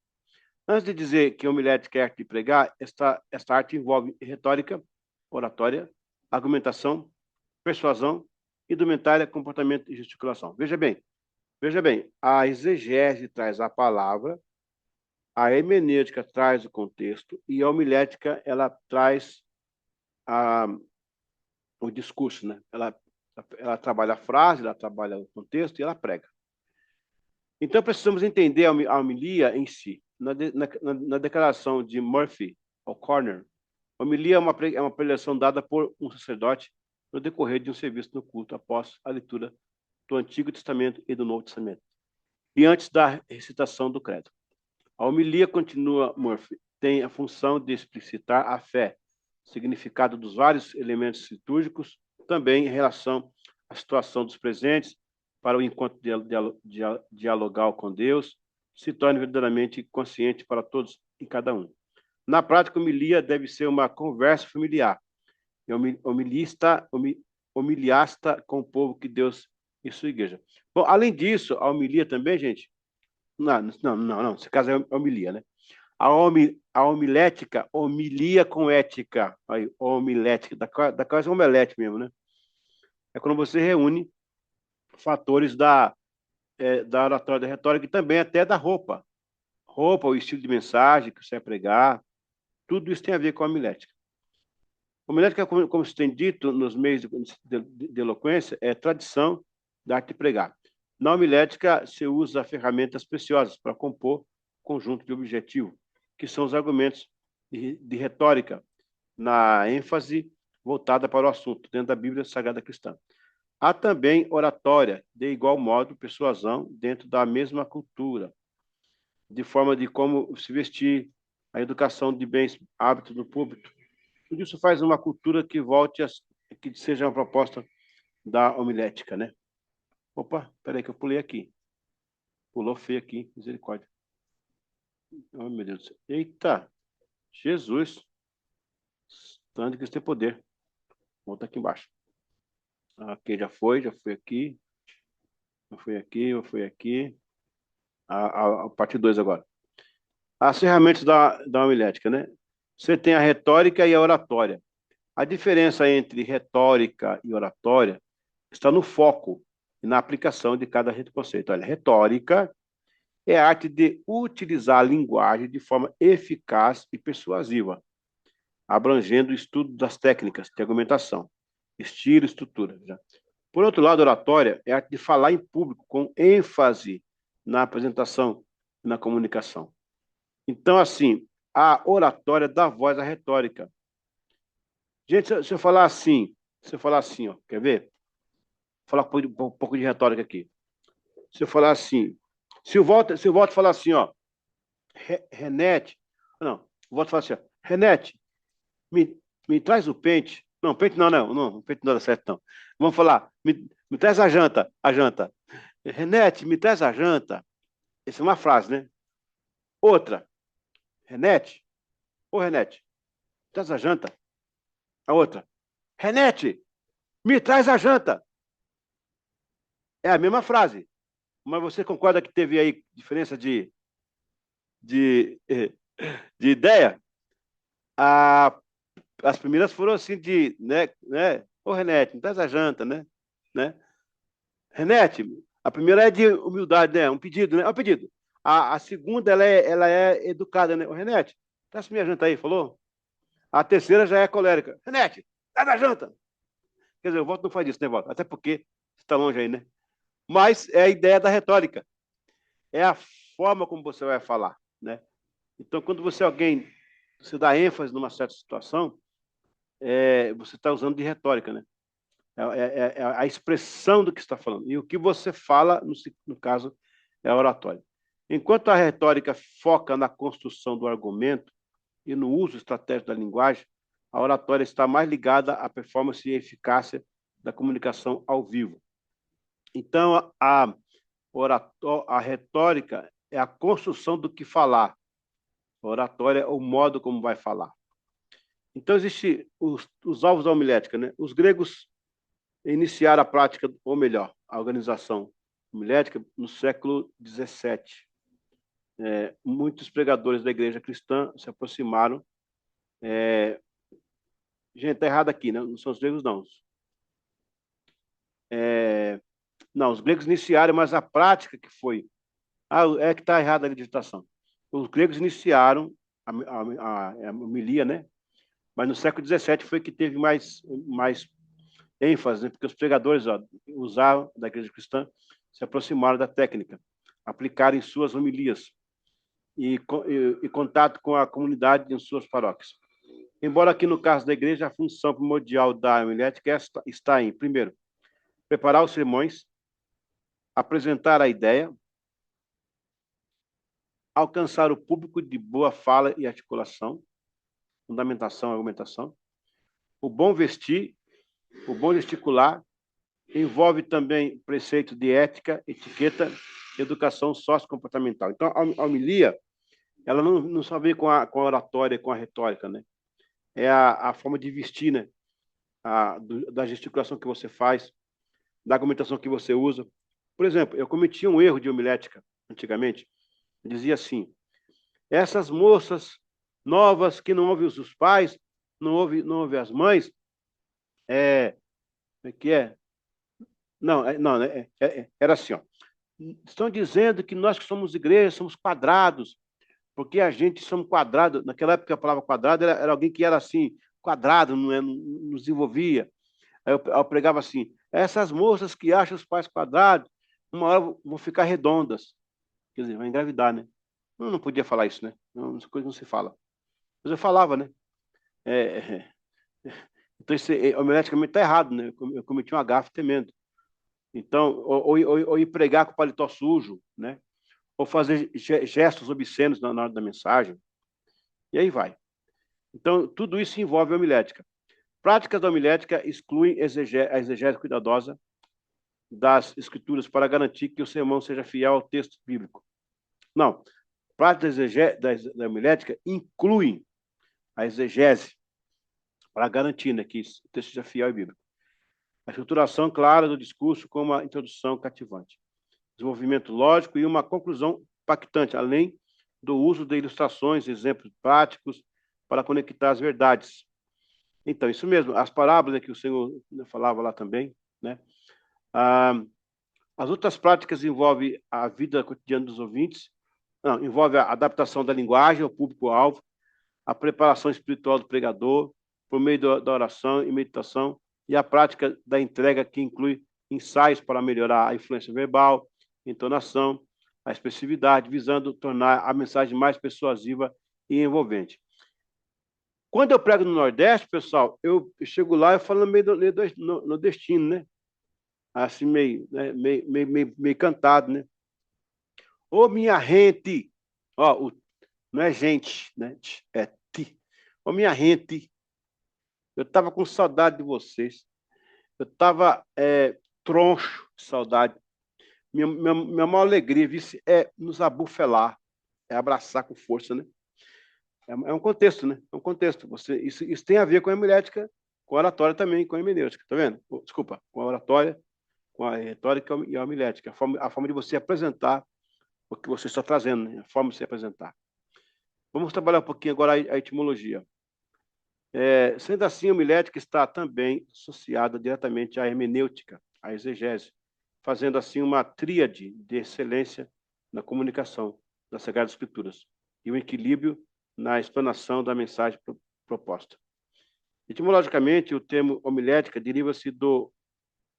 Antes de dizer que homilética é arte de pregar, esta arte envolve retórica, oratória, argumentação, persuasão, indumentária, comportamento e gesticulação. Veja bem, a exegese traz a palavra, a hermenêutica traz o contexto e a homilética ela traz o discurso, né? Ela trabalha a frase, ela trabalha o contexto e ela prega. Então, precisamos entender a homilia em si. Na declaração de Murphy O'Connor, a homilia é uma preleção dada por um sacerdote no decorrer de um serviço no culto após a leitura do Antigo Testamento e do Novo Testamento, e antes da recitação do credo. A homilia, continua Murphy, tem a função de explicitar a fé, o significado dos vários elementos litúrgicos, também em relação à situação dos presentes, para o encontro dialogal com Deus, se torne verdadeiramente consciente para todos e cada um. Na prática, a homilia deve ser uma conversa familiar, homiliasta com o povo que Deus e sua igreja. Bom, além disso, a homilia também, gente, não, nesse caso é homilia, né? A homilética, homilia com ética, aí, homilética, da casa omelete mesmo, né? É quando você reúne fatores da oratória, da retórica e também até da roupa. Roupa, o estilo de mensagem que você vai pregar, tudo isso tem a ver com a homilética. A homilética, como se tem dito nos meios de eloquência, é tradição da arte de pregar. Na homilética, se usa ferramentas preciosas para compor conjunto de objetivo, que são os argumentos de retórica, na ênfase voltada para o assunto, dentro da Bíblia Sagrada Cristã. Há também oratória, de igual modo, persuasão, dentro da mesma cultura, de forma de como se vestir, a educação de bens, hábitos do público. Tudo isso faz uma cultura que que seja uma proposta da homilética, né? Opa, peraí que eu pulei aqui. Pulou feio aqui, misericórdia. Oh, meu Deus do céu. Eita! Jesus! Tanto que Cristo tem poder. Volta aqui embaixo. Ok, já foi aqui. Já foi aqui. A parte 2 agora. As ferramentas da homilética, né? Você tem a retórica e a oratória. A diferença entre retórica e oratória está no foco e na aplicação de cada conceito. Olha, retórica é a arte de utilizar a linguagem de forma eficaz e persuasiva, abrangendo o estudo das técnicas de argumentação, estilo e estrutura. Já. Por outro lado, a oratória é a arte de falar em público com ênfase na apresentação e na comunicação. Então, assim, a oratória dá voz à retórica. Gente, se eu falar assim, ó, quer ver? Vou falar um pouco de retórica aqui. Se eu falar assim, se eu volto falar assim, ó, Renete, não, eu volto falar assim, ó, Renete, me traz o pente. Não, pente não, o pente não dá certo, não. Vamos falar, me traz a janta. Renete, me traz a janta. Essa é uma frase, né? Outra, Renete, ô Renete, traz a janta. A outra, Renete, me traz a janta. É a mesma frase, mas você concorda que teve aí diferença de, de ideia? As primeiras foram assim né? Ô, Renete, me traz a janta, né? Renete, a primeira é de humildade, né? Um pedido, né? É um pedido. A segunda, ela é educada, né? Ô, Renete, traz minha janta aí, falou? A terceira já é colérica. Renete, traz a janta. Quer dizer, o voto não faz isso, né, voto? Até porque você está longe aí, né? Mas é a ideia da retórica. É a forma como você vai falar, né? Então, quando você dá ênfase numa certa situação, você está usando de retórica, né? É a expressão do que está falando. E o que você fala, no caso, é a oratória. Enquanto a retórica foca na construção do argumento e no uso estratégico da linguagem, a oratória está mais ligada à performance e eficácia da comunicação ao vivo. Então, a retórica é a construção do que falar. A oratória é o modo como vai falar. Então, existem os alvos da homilética, né? Os gregos iniciaram a prática, ou melhor, a organização homilética no século XVII. Muitos pregadores da igreja cristã se aproximaram. Gente, está errado aqui, né? Não são os gregos, não. Não, os gregos iniciaram, mas a prática que foi... é que está errada a digitação. Os gregos iniciaram a homilia, né? Mas no século XVII foi que teve mais ênfase, né? Porque os pregadores usavam da igreja cristã, se aproximaram da técnica, aplicaram em suas homilias e contato com a comunidade em suas paróquias. Embora aqui no caso da igreja, a função primordial da homilética está em, primeiro, preparar os sermões, apresentar a ideia, alcançar o público de boa fala e articulação, fundamentação e argumentação, o bom vestir, o bom gesticular, envolve também preceito de ética, etiqueta, educação sociocomportamental. Então, a homilia, ela não só vem com a oratória, com a retórica, né? É a forma de vestir, né? Da gesticulação que você faz, da argumentação que você usa. Por exemplo, eu cometi um erro de homilética antigamente. Eu dizia assim: essas moças novas que não ouvem os pais, não ouvem as mães, como é que é? Não, era assim, ó. Estão dizendo que nós que somos igreja somos quadrados, porque a gente somos quadrados. Naquela época a palavra quadrado era alguém que era assim, quadrado, não nos desenvolvia. Aí eu pregava assim: essas moças que acham os pais quadrados, uma hora vão ficar redondas. Quer dizer, vai engravidar, né? Não podia falar isso, né? Não, essa coisa não se fala. Mas eu falava, né? Então, isso homileticamente está errado, né? Eu cometi uma gafe tremendo. Então, ou ir pregar com o paletó sujo, né? Ou fazer gestos obscenos na hora da mensagem. E aí vai. Então, tudo isso envolve a homilética. Práticas da homilética excluem a exegese cuidadosa das escrituras para garantir que o sermão seja fiel ao texto bíblico. Não. Práticas da homilética incluem a exegese para garantir, né, que o texto seja fiel e bíblico. A estruturação clara do discurso com uma introdução cativante. Desenvolvimento lógico e uma conclusão impactante, além do uso de ilustrações, exemplos práticos para conectar as verdades. Então, isso mesmo, as parábolas que o Senhor falava lá também, né? As outras práticas envolvem a vida cotidiana dos ouvintes, envolve a adaptação da linguagem ao público-alvo, a preparação espiritual do pregador, por meio da oração e meditação, e a prática da entrega, que inclui ensaios para melhorar a influência verbal, entonação, a expressividade, visando tornar a mensagem mais persuasiva e envolvente. Quando eu prego no Nordeste, pessoal, eu chego lá e falo meio nordestino, né? Assim, meio cantado, né? Ô, minha gente! Ó, não é gente, né? É ti. Ô, minha gente! Eu estava com saudade de vocês. Eu estava troncho de saudade. Minha maior alegria, vice, é nos abufelar, é abraçar com força, né? É um contexto, né? É um contexto. Isso tem a ver com a homilética, com a oratória também, com a hermenêutica, tá vendo? Desculpa, com a oratória, com a retórica e a homilética. A forma de você apresentar o que você está trazendo, né? A forma de se apresentar. Vamos trabalhar um pouquinho agora a etimologia. Sendo assim, a homilética está também associada diretamente à hermenêutica, à exegese, fazendo assim uma tríade de excelência na comunicação das Sagradas Escrituras e um equilíbrio na explanação da mensagem proposta. Etimologicamente, o termo homilética deriva-se do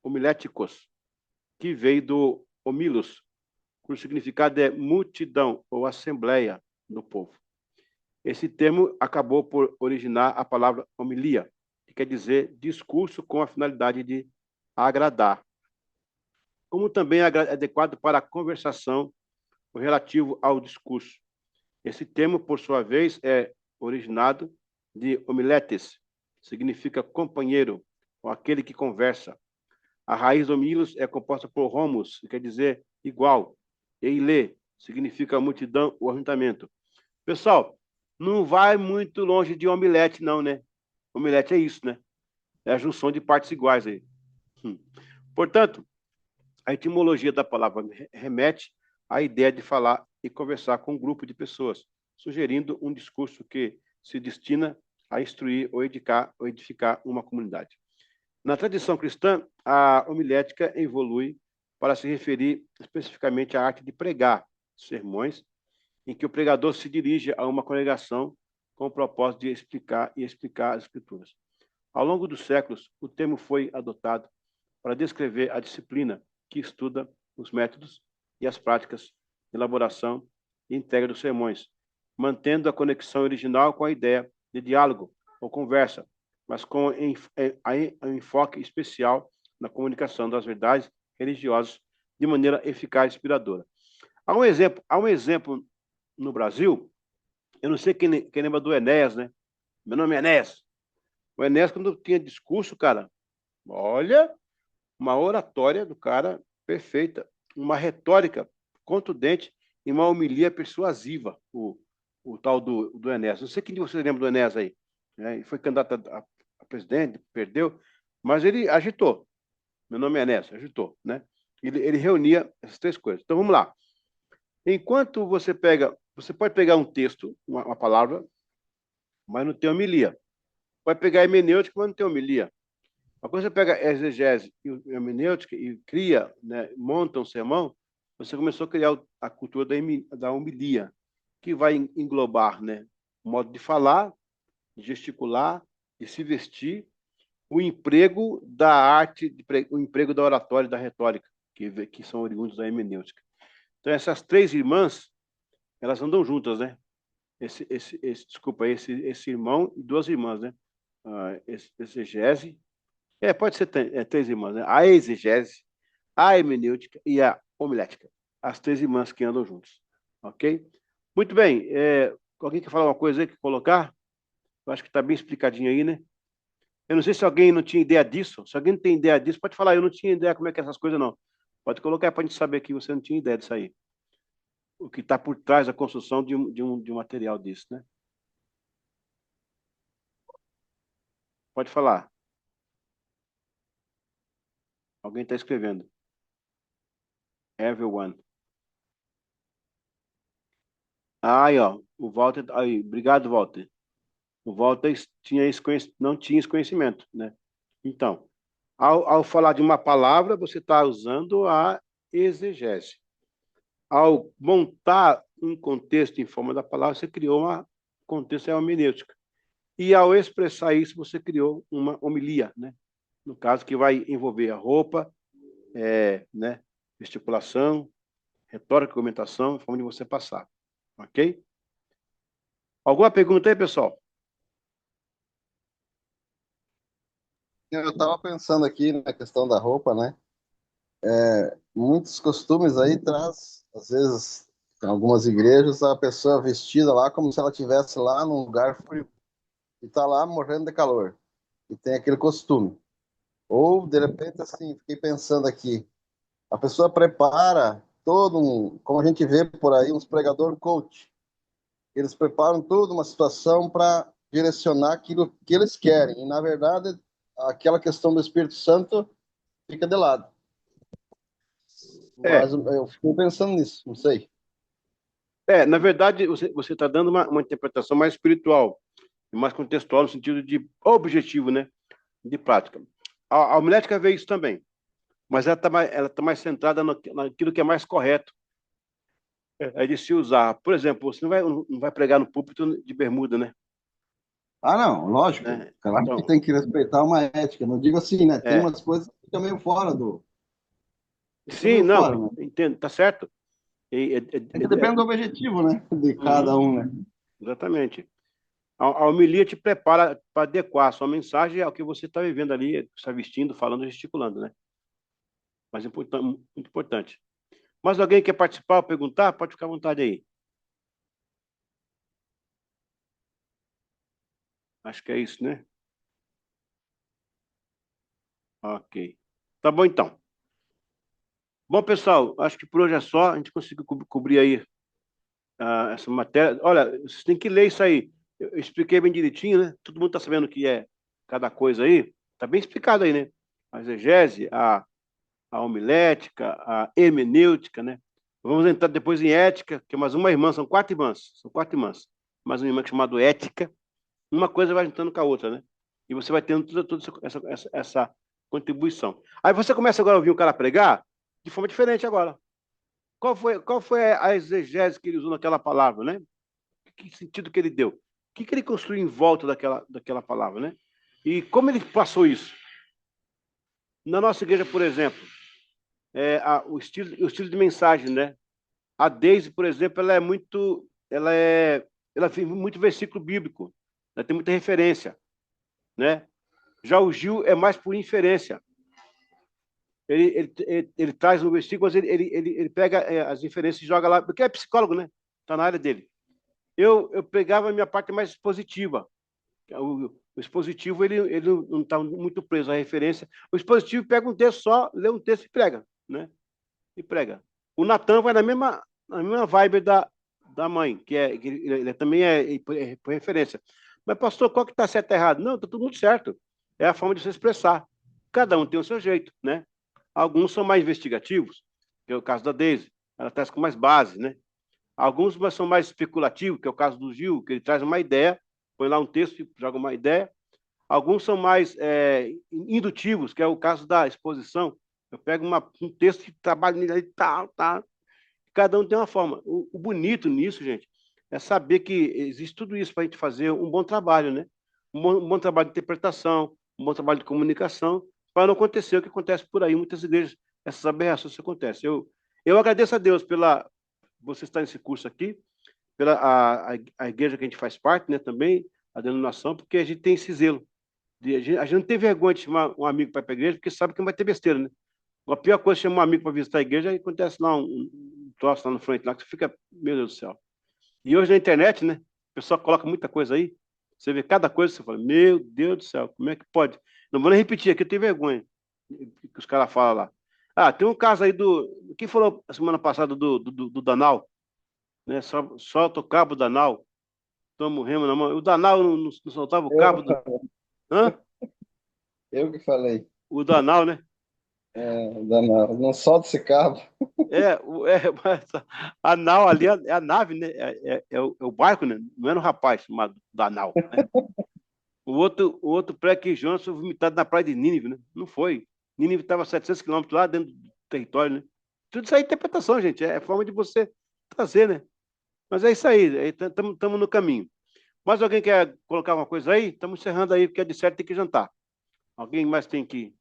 homiléticos, que veio do homilos, cujo significado é multidão ou assembleia do povo. Esse termo acabou por originar a palavra homilia, que quer dizer discurso com a finalidade de agradar, como também é adequado para a conversação relativo ao discurso. Esse termo, por sua vez, é originado de homiletes, significa companheiro, ou aquele que conversa. A raiz homilos é composta por homos, que quer dizer igual, e eile, significa multidão ou ajuntamento. Pessoal, não vai muito longe de omelete, não, né? Omelete é isso, né? É a junção de partes iguais aí. Portanto, a etimologia da palavra remete à ideia de falar e conversar com um grupo de pessoas, sugerindo um discurso que se destina a instruir ou edificar uma comunidade. Na tradição cristã, a homilética evolui para se referir especificamente à arte de pregar sermões, em que o pregador se dirige a uma congregação com o propósito de explicar as Escrituras. Ao longo dos séculos, o termo foi adotado para descrever a disciplina que estuda os métodos e as práticas de elaboração e entrega dos sermões, mantendo a conexão original com a ideia de diálogo ou conversa, mas com um enfoque especial na comunicação das verdades religiosas de maneira eficaz e inspiradora. Há um exemplo no Brasil, eu não sei quem lembra do Enéas, né? Meu nome é Enéas. O Enéas, quando tinha discurso, cara, olha, uma oratória do cara perfeita, uma retórica contundente e uma homilia persuasiva, o tal do Enéas. Não sei quem de vocês lembra do Enéas aí. Né? Ele foi candidato a presidente, perdeu, mas ele agitou. Meu nome é Enéas, agitou, né? Ele reunia essas três coisas. Então, vamos lá. Enquanto você pode pegar um texto, uma palavra, mas não tem homilia. Pode pegar hermenêutica, mas não tem homilia. Mas quando você pega a exegese e a hermenêutica e cria, né, monta um sermão, você começou a criar a cultura da homilia, que vai englobar, né, o modo de falar, de gesticular, de se vestir, o emprego da arte, o emprego da oratória e da retórica, que são oriundos da hermenêutica. Então, essas três irmãs, elas andam juntas, né? Desculpa, esse irmão e duas irmãs, né? Exegese, pode ser três irmãs, né? A exegese, a hermenêutica e a homilética. As três irmãs que andam juntas, ok? Muito bem. Alguém quer falar uma coisa aí, que colocar? Eu acho que está bem explicadinho aí, né? Eu não sei se alguém não tinha ideia disso. Se alguém não tem ideia disso, pode falar. Eu não tinha ideia como é que é essas coisas, não. Pode colocar para a gente saber que você não tinha ideia disso aí. O que está por trás da construção de um material desse, né? Pode falar. Alguém está escrevendo. Everyone. Aí, ó. O Walter. Aí, obrigado, Walter. O Walter não tinha esse conhecimento, né? Então, ao falar de uma palavra, você está usando a exegese. Ao montar um contexto em forma da palavra, você criou um contexto hermenêutica. E ao expressar isso, você criou uma homilia, né? No caso, que vai envolver a roupa, né? Gesticulação, retórica, argumentação, forma de você passar. Ok? Alguma pergunta aí, pessoal? Eu estava pensando aqui na questão da roupa, né? Muitos costumes aí traz, às vezes, em algumas igrejas, a pessoa vestida lá como se ela estivesse lá num lugar frio e está lá morrendo de calor. E tem aquele costume. Ou, de repente, assim, fiquei pensando aqui, a pessoa prepara todo um, como a gente vê por aí, uns pregador coach. eles preparam toda uma situação para direcionar aquilo que eles querem. E, na verdade, aquela questão do Espírito Santo fica de lado. É, Mas eu fico pensando nisso, não sei. na verdade, você está dando uma interpretação mais espiritual, mais contextual, no sentido de objetivo, né? De prática. A homilética vê isso também, mas ela tá mais centrada naquilo que é mais correto. É de se usar. Por exemplo, você não vai pregar no púlpito de bermuda, né? Ah, não, lógico. Né? Claro que Então, tem que respeitar uma ética. Não digo assim, né? Tem é. umas coisas que ficam meio fora do. Fica Sim, meio não, fora, né? entendo, tá certo. É que depende do objetivo, né? De cada um, né? Exatamente. A homilia te prepara para adequar a sua mensagem ao que você está vivendo ali, está vestindo, falando, gesticulando, né? Mas é muito importante. Mas alguém quer participar ou perguntar? Pode ficar à vontade aí. Acho que é isso, né? Ok. Tá bom, então. Bom, pessoal, acho que por hoje é só. A gente conseguiu cobrir aí essa matéria. Olha, vocês têm que ler isso aí. Eu expliquei bem direitinho, né? Todo mundo está sabendo o que é cada coisa aí. Está bem explicado aí, né? A exegese, a homilética, a hermenêutica, né? Vamos entrar depois em ética, que é mais uma irmã, são quatro irmãs. São quatro irmãs. Mais uma irmã chamada ética. Uma coisa vai juntando com a outra, né? E você vai tendo toda essa contribuição. Aí você começa agora a ouvir o cara pregar de forma diferente agora. Qual foi a exegese que ele usou naquela palavra, né? Que sentido que ele deu? O que ele construiu em volta daquela palavra, né? E como ele passou isso? Na nossa igreja, por exemplo, o estilo de mensagem, né? A Deise, por exemplo, ela tem muito versículo bíblico, ela tem muita referência, né? Já o Gil é mais por inferência. Ele traz um versículo, mas ele pega as inferências e joga lá, porque é psicólogo, né? Está na área dele. Eu pegava a minha parte mais expositiva. O expositivo, ele não está muito preso à referência. O expositivo pega um texto só, lê um texto e prega, né? E prega. O Natan vai na mesma vibe da mãe, que ele também por referência. Mas, pastor, qual que está certo e errado? Não, está tudo muito certo. É a forma de se expressar. Cada um tem o seu jeito, né? Alguns são mais investigativos, que é o caso da Deise. Ela traz com mais base, né? Alguns são mais especulativos, que é o caso do Gil, que ele traz uma ideia, põe lá um texto e joga uma ideia. Alguns são mais indutivos, que é o caso da exposição. Eu pego um texto e trabalho nele, tal, tal. Cada um tem uma forma. O bonito nisso, gente, é saber que existe tudo isso para a gente fazer um bom trabalho, né? Um bom trabalho de interpretação, um bom trabalho de comunicação, para não acontecer o que acontece por aí, muitas igrejas, essas aberrações que acontecem. Eu agradeço a Deus pela você estar nesse curso aqui, pela a igreja que a gente faz parte, né, também, a denominação, porque a gente tem esse zelo. A gente não tem vergonha de chamar um amigo para ir para a igreja, porque sabe que não vai ter besteira, né? A pior coisa é chamar um amigo para visitar a igreja, aí acontece lá um troço lá no frente, lá, que você fica, meu Deus do céu. E hoje na internet, né, o pessoal coloca muita coisa aí, você vê cada coisa, você fala, meu Deus do céu, como é que pode? Não vou nem repetir aqui, eu tenho vergonha que os caras falam lá. Ah, tem um caso aí quem falou a semana passada do Danal, né? Só o cabo do Danal, estamos morrendo na mão. O Danal não soltava o cabo do. Hã? Eu que falei. O Danal, né? Não, não solta esse cabo. Mas a nau ali é a nave, né? É o barco, né? Não era um rapaz chamado Danal, né? O outro pré-que Jonas foi vomitado na praia de Nínive, né? Não foi. Nínive estava a 700 quilômetros lá dentro do território, né? Tudo isso aí é interpretação, gente. É forma de você trazer, né? Mas é isso aí. Estamos no caminho. Mais alguém quer colocar alguma coisa aí? Estamos encerrando aí, porque é de certo tem que jantar. Alguém mais tem que.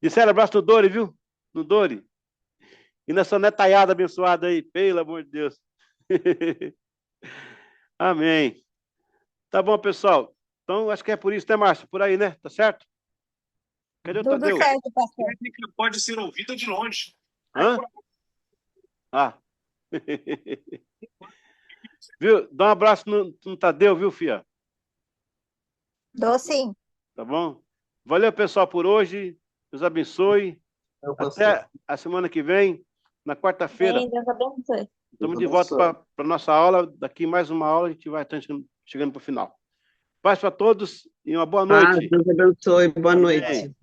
Disseram abraço no Dori, viu? No Dori. E nessa netaiada abençoada aí, pelo amor de Deus. Amém. Tá bom, pessoal. Então, acho que é por isso, né, Márcio? Por aí, né? Tá certo? Cadê o Tudo Tadeu? certo, pastor. Técnica pode ser ouvida de longe. Hã? Ah. Viu? Dá um abraço no Tadeu, viu, Fia? Dou sim. Tá bom? Valeu, pessoal, por hoje. Deus abençoe. Eu passei. Até a semana que vem, na quarta-feira. Bem, Deus abençoe. Estamos de volta para a nossa aula. Daqui mais uma aula, a gente vai estar chegando para o final. Paz para todos e uma boa noite. Deus abençoe. Boa noite.